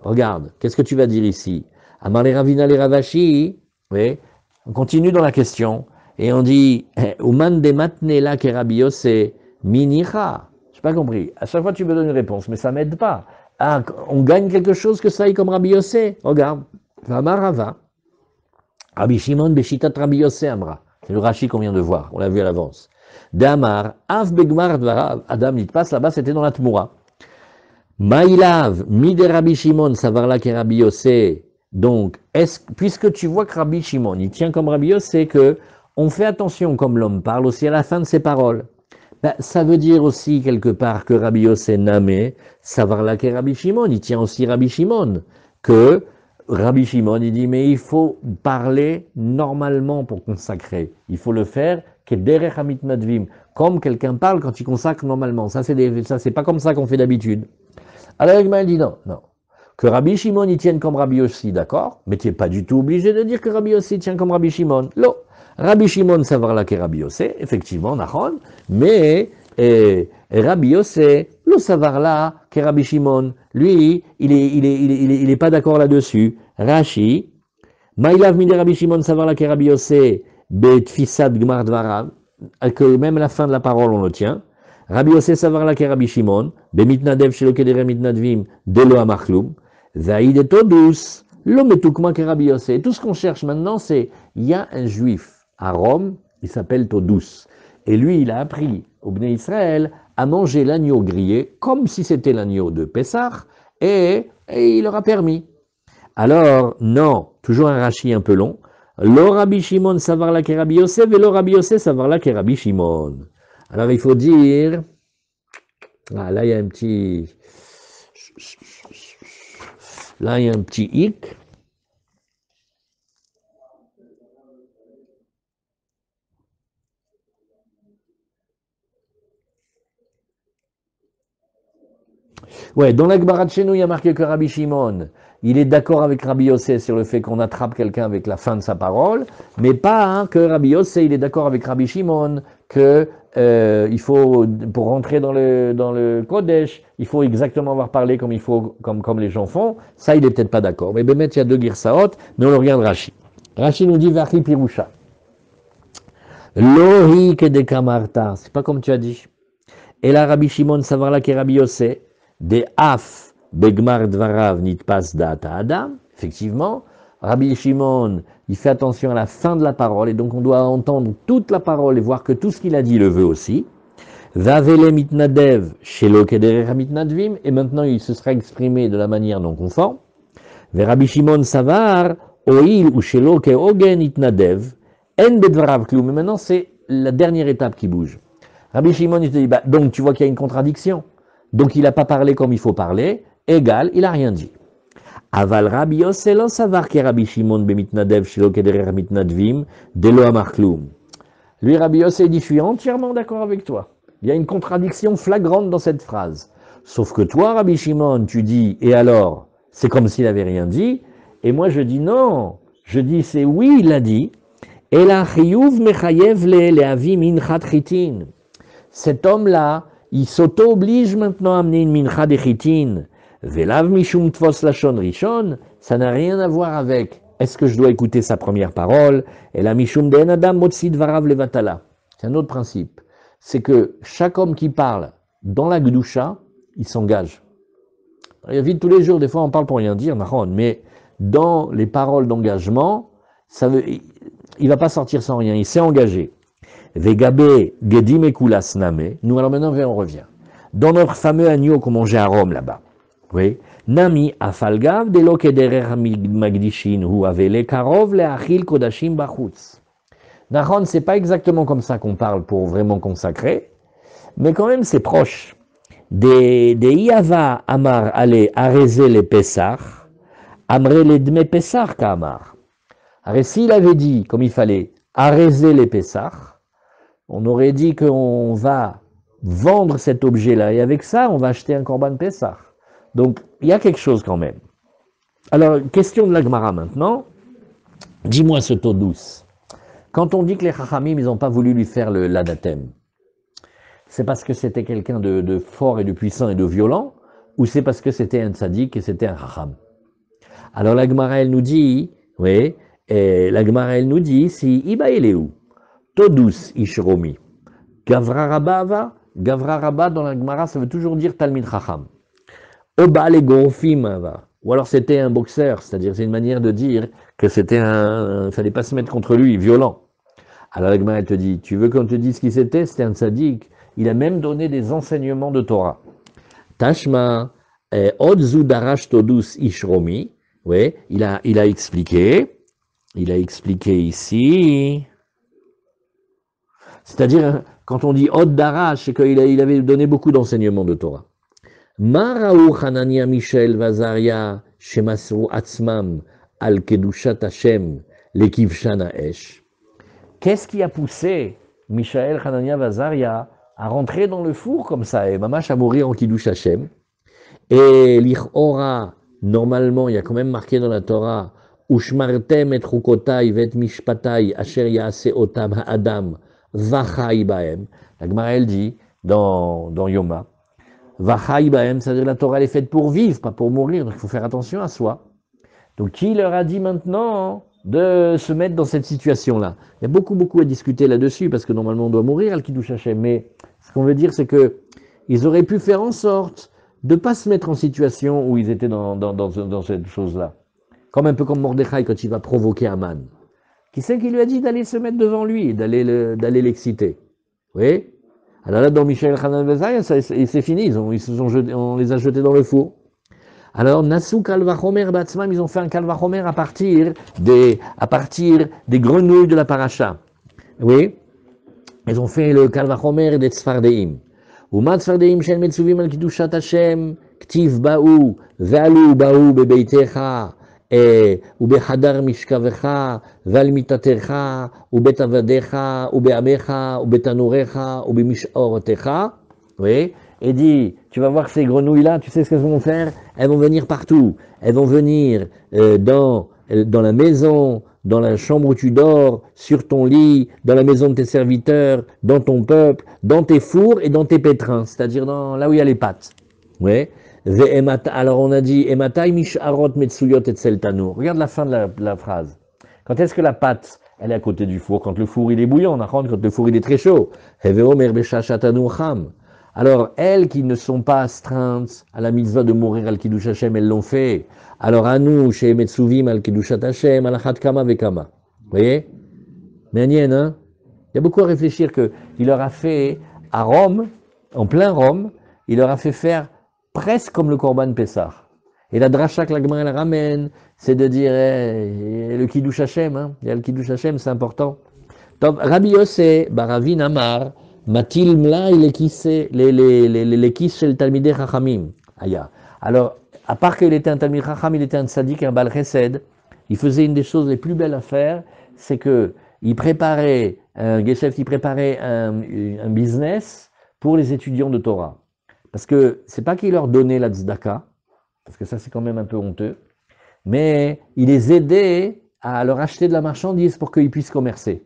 A: qu'est-ce que tu vas dire ici? Amar les Ravina les Ravashi, oui, on continue dans la question, et on dit, Uman de matnela ke Rabbi Yossé, minicha. Je n'ai pas compris. À chaque fois, tu me donnes une réponse, mais ça ne m'aide pas. Ah, on gagne quelque chose que ça aille comme Rabbi Yossé. Regarde. Vamar Rava. Rabbi Shimon beshitat Rabbi Yossé Amra. C'est le Rashi qu'on vient de voir, on l'a vu à l'avance. Damar, Av Begmar Dvarav, Adam Nitpas, là-bas c'était dans la Tmoura. Maïlav, Mide Rabbi Shimon, Savarla ke Rabbi Yossé. Donc, puisque tu vois que Rabbi Shimon, il tient comme Rabbi Yossé, que on fait attention comme l'homme parle aussi à la fin de ses paroles. Ben, ça veut dire aussi quelque part que Rabbi Yossé Namé, Savarla ke Rabbi Shimon, il tient aussi Rabbi Shimon, que Rabbi Shimon, il dit, mais il faut parler normalement pour consacrer. Il faut le faire, comme quelqu'un parle quand il consacre normalement. Ça, c'est pas comme ça qu'on fait d'habitude. Alors, il dit non. Que Rabbi Shimon, il tienne comme Rabbi Yossi, d'accord, mais tu n'es pas du tout obligé de dire que Rabbi Yossi tient comme Rabbi Shimon. Non. Rabbi Shimon, savoir là que Rabbi Yossé, effectivement, Nahon, mais Rabbi Yossé, le savoir là que Rabbi Shimon, lui, il est pas d'accord là-dessus. Rashi, Maïlav mide Rabbi Shimon, savoir là que Rabbi Yossé, betfisad gmar dvarav, que même la fin de la parole on le tient. Rabbi Yossé, savoir là que Rabbi Shimon, bemitnadev shelo kedere mitnadvim, delo amachloum, zaïd et todus, l'homme est tout que Rabbi Yossé. Tout ce qu'on cherche maintenant, c'est, il y a un juif à Rome, il s'appelle Todus. Et lui, il a appris au Bnei Israël à manger l'agneau grillé comme si c'était l'agneau de Pessah, et il leur a permis. Alors, non, toujours un Rashi un peu long. Lo Rabbi Shimon savar la ke Rabbi Yosef, et lo Rabbi Yosef savar la ke Rabbi Shimon. Alors, il faut dire, là, il y a un petit, hic. Ouais, dans la Gemara de chez nous, il y a marqué que Rabbi Shimon, il est d'accord avec Rabbi Yossé sur le fait qu'on attrape quelqu'un avec la fin de sa parole, mais pas que Rabbi Yossé, il est d'accord avec Rabbi Shimon que il faut, pour rentrer dans le Kodesh, il faut exactement avoir parlé comme il faut, comme les gens font. Ça, il est peut-être pas d'accord. Mais Bémet, il y a deux Girsaot, mais on le regarde Rashi. Rashi nous dit Vachi Pirusha. Lohi kedekamarta. C'est pas comme tu as dit. Et là, Rabbi Shimon, savoir là que Rabbi Yossé, de af begmar dvarav nitpas data adam. Effectivement, Rabbi Shimon, il fait attention à la fin de la parole, et donc on doit entendre toute la parole et voir que tout ce qu'il a dit le veut aussi. Vavele mitnadev shelo kederer mitnadvim, et maintenant il se sera exprimé de la manière non conforme. Ve Rabbi Shimon savar oil ou shelo ke ogen itnadev en bedvarav klum. Mais maintenant c'est la dernière étape qui bouge. Rabbi Shimon, il te dit, donc tu vois qu'il y a une contradiction. Donc il n'a pas parlé comme il faut parler, égal, il n'a rien dit. Aval Rabbi Yossé lo savar ke Rabbi Shimon bemitnadev shelo kederer mitnadvim delo amar klum. Lui, Rabbi Yossé dit, je suis entièrement d'accord avec toi. Il y a une contradiction flagrante dans cette phrase. Sauf que toi, Rabbi Shimon, tu dis, et alors, c'est comme s'il n'avait rien dit. Et moi, je dis non. Je dis, c'est oui, il l'a dit. Et la chiyuv mechayev le avi minchat chitin. Cet homme-là, il s'auto-oblige maintenant à amener une mincha de chitin. Velav mishum tvos lashon rishon, ça n'a rien à voir avec est-ce que je dois écouter sa première parole, et la mishum de adam motzi dvarav levatala. C'est un autre principe. C'est que chaque homme qui parle dans la Gdusha, il s'engage. Il y a vite tous les jours, des fois on parle pour rien dire, mais dans les paroles d'engagement, il ne va pas sortir sans rien, il s'est engagé. Vegabe gedim ekulas name. Nous, alors maintenant, on revient. Dans notre fameux agneau qu'on mangeait à Rome, là-bas. Oui. Nami afalgav de lo kederer magdishin hu avele karov le achil kodashim bachutz. Nahon, c'est pas exactement comme ça qu'on parle pour vraiment consacrer, mais quand même c'est proche. De Yava amar ale areze le pesach, amre le dme pesach kamar. Alors s'il avait dit, comme il fallait, areze les pesach, on aurait dit qu'on va vendre cet objet-là, et avec ça, on va acheter un korban pesach. Donc, il y a quelque chose quand même. Alors, question de la Gemara maintenant. Dis-moi ce taux douce. Quand on dit que les Chachamim, ils n'ont pas voulu lui faire l'anathème, c'est parce que c'était quelqu'un de fort et de puissant et de violent, ou c'est parce que c'était un tzaddik et c'était un Chacham? Alors la Gemara, elle nous dit, oui, et la Gemara, elle nous dit, si Iba Eleu, Todus Ishromi, Gavra Rabba Ava, Gavra Rabba dans la Gemara, ça veut toujours dire Talmid Chacham. Oba le Gorfim Ava, ou alors c'était un boxeur, c'est-à-dire c'est une manière de dire que c'était fallait pas se mettre contre lui, violent. Alors la Gemara, elle te dit, tu veux qu'on te dise qui c'était? C'était un tzaddik. Il a même donné des enseignements de Torah. Tashma, Odzu Darash Todus Ishromi, oui, il a expliqué ici, c'est-à-dire, quand on dit Od Darash, c'est qu'il avait donné beaucoup d'enseignements de Torah. Maraou Hanania Michel Vazaria Shemasru Atzmam Al Kedushat Hashem Lekiv Shana Esh. Qu'est-ce qui a poussé Michael, Hanania, Vazaria à rentrer dans le four comme ça et Mamash à mourir en Kiddush Hashem? Et l'Ichora, normalement, il y a quand même marqué dans la Torah, Ushmartem et Rukotai vet Mishpatai Asher Yaase Otam Ha'adam Vachai Baem. La Gemara, elle dit dans Yoma, Vachai Baem, c'est-à-dire la Torah elle est faite pour vivre, pas pour mourir, donc il faut faire attention à soi. Donc qui leur a dit maintenant de se mettre dans cette situation-là? Il y a beaucoup à discuter là-dessus, parce que normalement on doit mourir al Kiddush Hashem, mais ce qu'on veut dire c'est que ils auraient pu faire en sorte de ne pas se mettre en situation où ils étaient dans cette chose-là. Comme un peu comme Mordechai quand il va provoquer Aman. Qui c'est qui lui a dit d'aller se mettre devant lui et d'aller l'exciter? Oui. Alors là, dans Michel Hanan Vezaya, c'est fini, on les a jetés dans le four. Alors, Nassou Kalvachomer Batsmam, ils ont fait un Kalvachomer à partir des grenouilles de la paracha. Oui. Ils ont fait le Kalvachomer des Tzfardeim. Uma Tzfardeim Shen Metsuvim al Kiddushat Hashem, Ktiv Ba'u, Ve'alu Ba'u Bebeitecha, ובחדר משכבך ועל מיטתך ובית עבדיך ובעמך ובתנוריך ובמשעורתך. Oui, et dit, tu vas voir ces grenouilles-là, tu sais ce qu'elles vont faire? Elles vont venir partout. Elles vont venir dans la maison, dans la chambre où tu dors, sur ton lit, dans la maison de tes serviteurs, dans ton peuple, dans tes fours et dans tes pétrins, c'est-à-dire là où il y a les pattes. Oui. Alors on a dit, regarde la fin de la phrase. Quand est-ce que la pâte, elle est à côté du four? Quand le four il est bouillant, quand le four il est très chaud. Alors elles qui ne sont pas astreintes à la mitzvah de mourir al Kiddush Hashem, elles l'ont fait. Alors à nous, chez Metsuvim al Kiddushat Hashem, al Achat Kama Vekama. Vous voyez? Mais hein? Il y a beaucoup à réfléchir que il leur a fait à Rome, en plein Rome, il leur a fait faire presque comme le Korban Pessah. Et la dracha que la Gemara elle ramène, c'est de dire le Kiddush Hashem, il y a le Kiddush Hashem, c'est important. Donc, Rabbi Yossé, Baravin Amar, Matil Mla, les kisses chez le Talmidei Chachamim. Alors, à part qu'il était un Talmid Chacham, il était un tzaddik, un Baal Chesed. Il faisait une des choses les plus belles à faire, c'est que il préparait, un Geshef qui préparait un business pour les étudiants de Torah. Parce que c'est pas qu'il leur donnait la tzedaka, parce que ça c'est quand même un peu honteux, mais il les aidait à leur acheter de la marchandise pour qu'ils puissent commercer.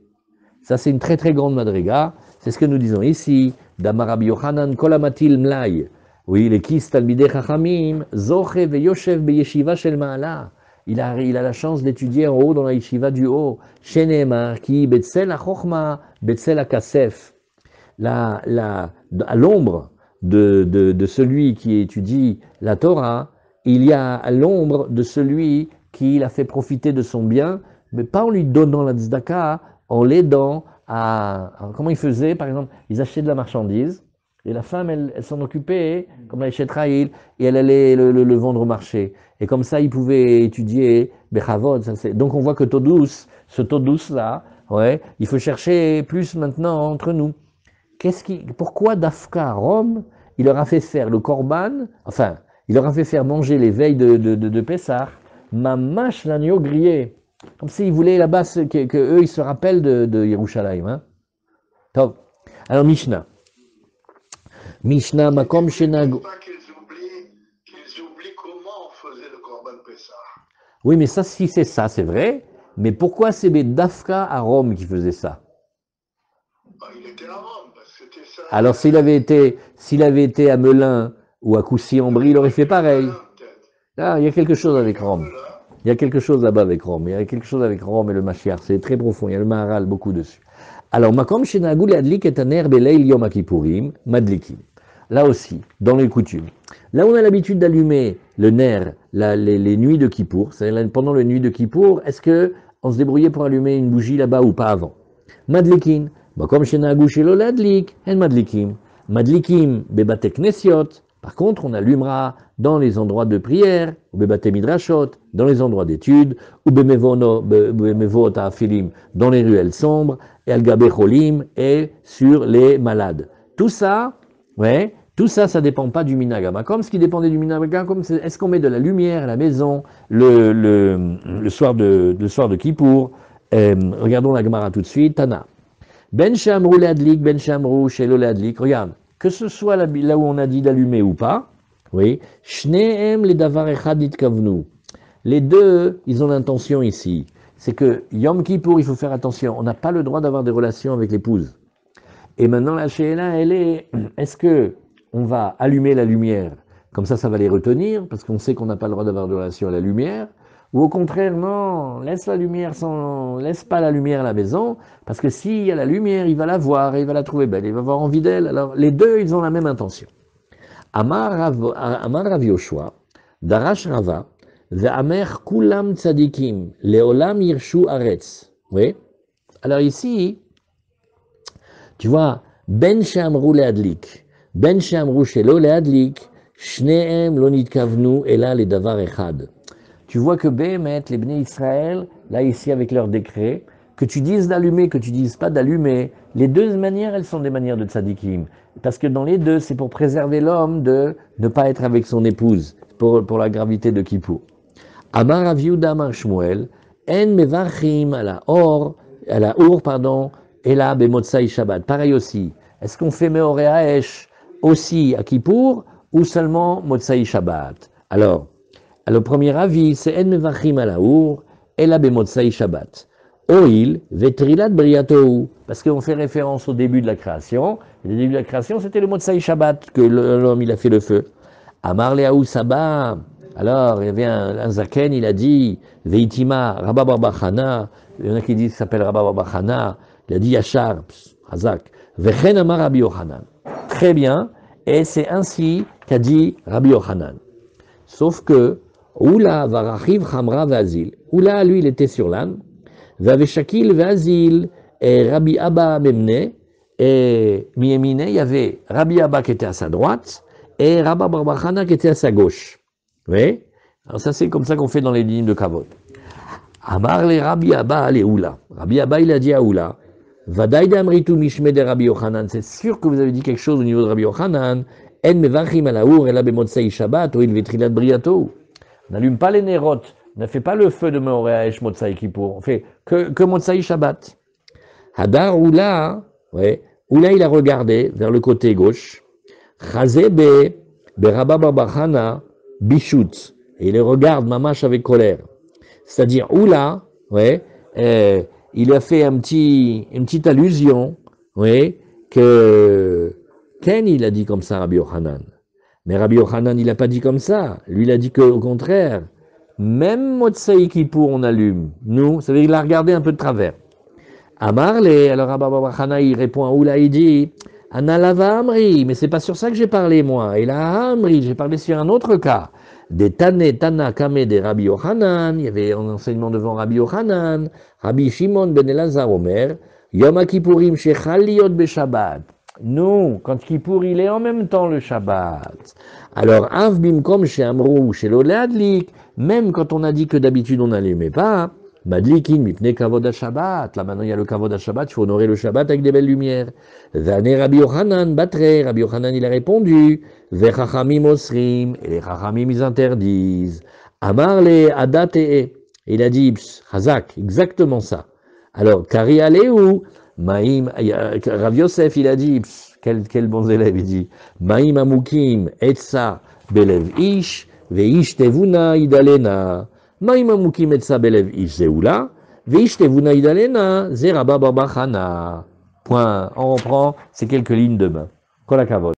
A: Ça c'est une très très grande madriga, c'est ce que nous disons ici, Damar Rabbi Yochanan kolamatil mlai, oui, les kis talmidei chachamim, zoche veyoshev beyeshiva shel ma'ala. Il a la chance d'étudier en haut dans la yeshiva du haut. Shenemar ki betzel ha-chochma, betzel ha-kasef. À l'ombre de celui qui étudie la Torah, il y a à l'ombre de celui qui l'a fait profiter de son bien, mais pas en lui donnant la tzedaka, en l'aidant comment ils faisaient, par exemple, ils achetaient de la marchandise, et la femme, elle s'en occupait, comme la Raïl, et elle allait le vendre au marché. Et comme ça, ils pouvaient étudier Bechavod. Donc on voit que Todous, ce Todous-là, ouais, il faut chercher plus maintenant entre nous. Pourquoi Dafka à Rome, il leur a fait faire le Korban, enfin, il leur a fait faire manger les veilles de Pessah, mamash l'agneau grillé. Comme s'ils voulaient là-bas que eux, ils se rappellent de Yerushalayim. Hein. Top. Alors, Mishnah. Mishnah, Makom Shenag.
C: Qu'ils oublient comment on faisait le Korban Pessah.
A: Oui, mais ça, si c'est ça, c'est vrai. Mais pourquoi c'est Dafka à Rome qui faisait ça?
C: Il était à Rome, parce que c'était ça.
A: Alors, s'il avait été à Melun ou à Coucy-en-Brie, il aurait fait pareil. Ah, il y a quelque chose avec Rome. Il y a quelque chose là-bas avec Rome. Il y a quelque chose avec Rome et le Mashiach. C'est très profond. Il y a le Maharal beaucoup dessus. Alors, Makom Shenagul Adlik est un air Beleil Yom Kippourim, Madlikim. Là aussi, dans les coutumes. Là où on a l'habitude d'allumer le ner, les nuits de Kippour, c'est-à-dire pendant les nuits de Kippour, est-ce qu'on se débrouillait pour allumer une bougie là-bas ou pas avant? Madlikin, Makom Shenagul Shelo Adlik, en Madlikim. Madlikim, Bebate Knesiot. Par contre, on allumera dans les endroits de prière, ou Bebate Midrashot, dans les endroits d'études, ou Bemevot Afilim, dans les ruelles sombres, et Al-Gabe Cholim, et sur les malades. Tout ça, ouais, tout ça, ça dépend pas du minagama. Comme ce qui dépendait du minagama, comme est-ce qu'on met de la lumière à la maison le soir de Kippour. Regardons la Gemara tout de suite. Tana. Ben Shamrou Leadlik, Ben Shamrou Shelo Leadlik. Regarde, que ce soit là où on a dit d'allumer ou pas, oui, Shneem le davar echad nitkavnu. Les deux, ils ont l'intention ici. C'est que Yom Kippour, il faut faire attention. On n'a pas le droit d'avoir des relations avec l'épouse. Et maintenant, la Sheila, elle est-ce que on va allumer la lumière, comme ça va les retenir, parce qu'on sait qu'on n'a pas le droit d'avoir de relation à la lumière, ou au contraire, non, laisse pas la lumière à la maison, parce que s'il y a la lumière, il va la voir, et il va la trouver belle, il va avoir envie d'elle. Alors, les deux, ils ont la même intention. Amar Rav Yoshua, Darash Rava, Ve'amer Kulam Tzadikim, Leolam Yirshu Aretz. Oui. Alors ici, tu vois, Ben Shamrou Leadlik, Ben Shamrou Shelo Leadlik, Shneem Lonit Kavnu, et là les Davar Echad. Tu vois que Béhémet, les Bnei Israël, là ici avec leur décret, que tu dises d'allumer, que tu dises pas d'allumer, les deux manières, elles sont des manières de tzadikim. Parce que dans les deux, c'est pour préserver l'homme de ne pas être avec son épouse, pour la gravité de Kippour. Amar Rav Yehuda Amar Shmuel, En Mevachim à la Or, et là, Bemotsai Shabbat. Pareil aussi. Est-ce qu'on fait Meoré Haesh aussi à Kippour ou seulement Motsai Shabbat? Alors, le premier avis, c'est En Mevachim à la Our, et là, Bemotsai Shabbat. Oil, Vetrilat Briatou, parce qu'on fait référence au début de la création. Le début de la création, c'était le Motsai Shabbat que l'homme, il a fait le feu. Amar Leaou Saba. Alors, il y avait un Zaken, il a dit, Veitima, Rabba Barbachana, il y en a qui disent qu'il s'appelle Rabba Barbachana, il a dit Yachar, Hazak, Vechen Amar Rabbi Yochanan. Très bien, et c'est ainsi qu'a dit Rabbi Yochanan. Sauf que, Oula Varachiv Chamra Vazil, Oula, lui, il était sur l'âne, Vaveshakil Vazil, et Rabbi Abba Memne, et Miemine, il y avait Rabbi Abba qui était à sa droite, et Rabba Barbachana qui était à sa gauche. Oui, alors ça c'est comme ça qu'on fait dans les lignes de Kavod. Amar le Rabbi Abba le Oula. Rabbi Abba il a dit à Oula, Vadaï d'Amritu Mishme de Rabbi Yochanan. C'est sûr que vous avez dit quelque chose au niveau de Rabbi Yochanan. En mevachim à la our et la bemotsai Shabbat ou il vetrilat briato. On n'allume pas les nérotes, on ne fait pas le feu de Meoré Haesh Motsai Kippour. On fait que Motsai Shabbat. Hadar Oula, ouais, Oula il a regardé vers le côté gauche. Chazebe, Beraba Babachana, Bishut. Et il le regarde mamash avec colère. C'est-à-dire, Oula, ouais, il a fait une petite allusion, ouais, que Ken il a dit comme ça, Rabbi Yochanan. Mais Rabbi Yochanan, il n'a pas dit comme ça. Lui, il a dit qu'au contraire, même Motsei Kippour, on allume. Nous, ça veut dire qu'il a regardé un peu de travers. Amarle, alors Rabbi Yochanan, il répond à Oula, il dit, Analava Amri, mais c'est pas sur ça que j'ai parlé, moi. Et là, Amri, j'ai parlé sur un autre cas. Des Tana Kame des Rabbi Yochanan, il y avait un enseignement devant Rabbi Yochanan, Rabbi Shimon ben Elazar Omer, Yom Kippourim Shechal Liot Beshabbat. Non, quand Kippour, il est en même temps le Shabbat. Alors, Av Bimkom chez Amrou, chez l'Oleadlik, même quand on a dit que d'habitude on n'allumait pas, Madlikin mipne kavod Shabbat. Là maintenant il y a le kavod Shabbat, il faut honorer le Shabbat avec des belles lumières. Zane Rabbi Yochanan batre, Rabbi Yochanan il a répondu, Vechachamim osrim, et les Chachamim ils interdisent. Amarle adate, il a dit, Chazak, exactement ça. Alors, Kari Aleu, Maïm, Rav Yosef il a dit, quel bon élève, il dit, Maïm amukim etsa belev ish, veish tevuna idalena. Maïm amukim etsa belev ish zeula, veish tevuna idalena, zeraba babachana. Point, on reprend ces quelques lignes de main. Kol hakavod.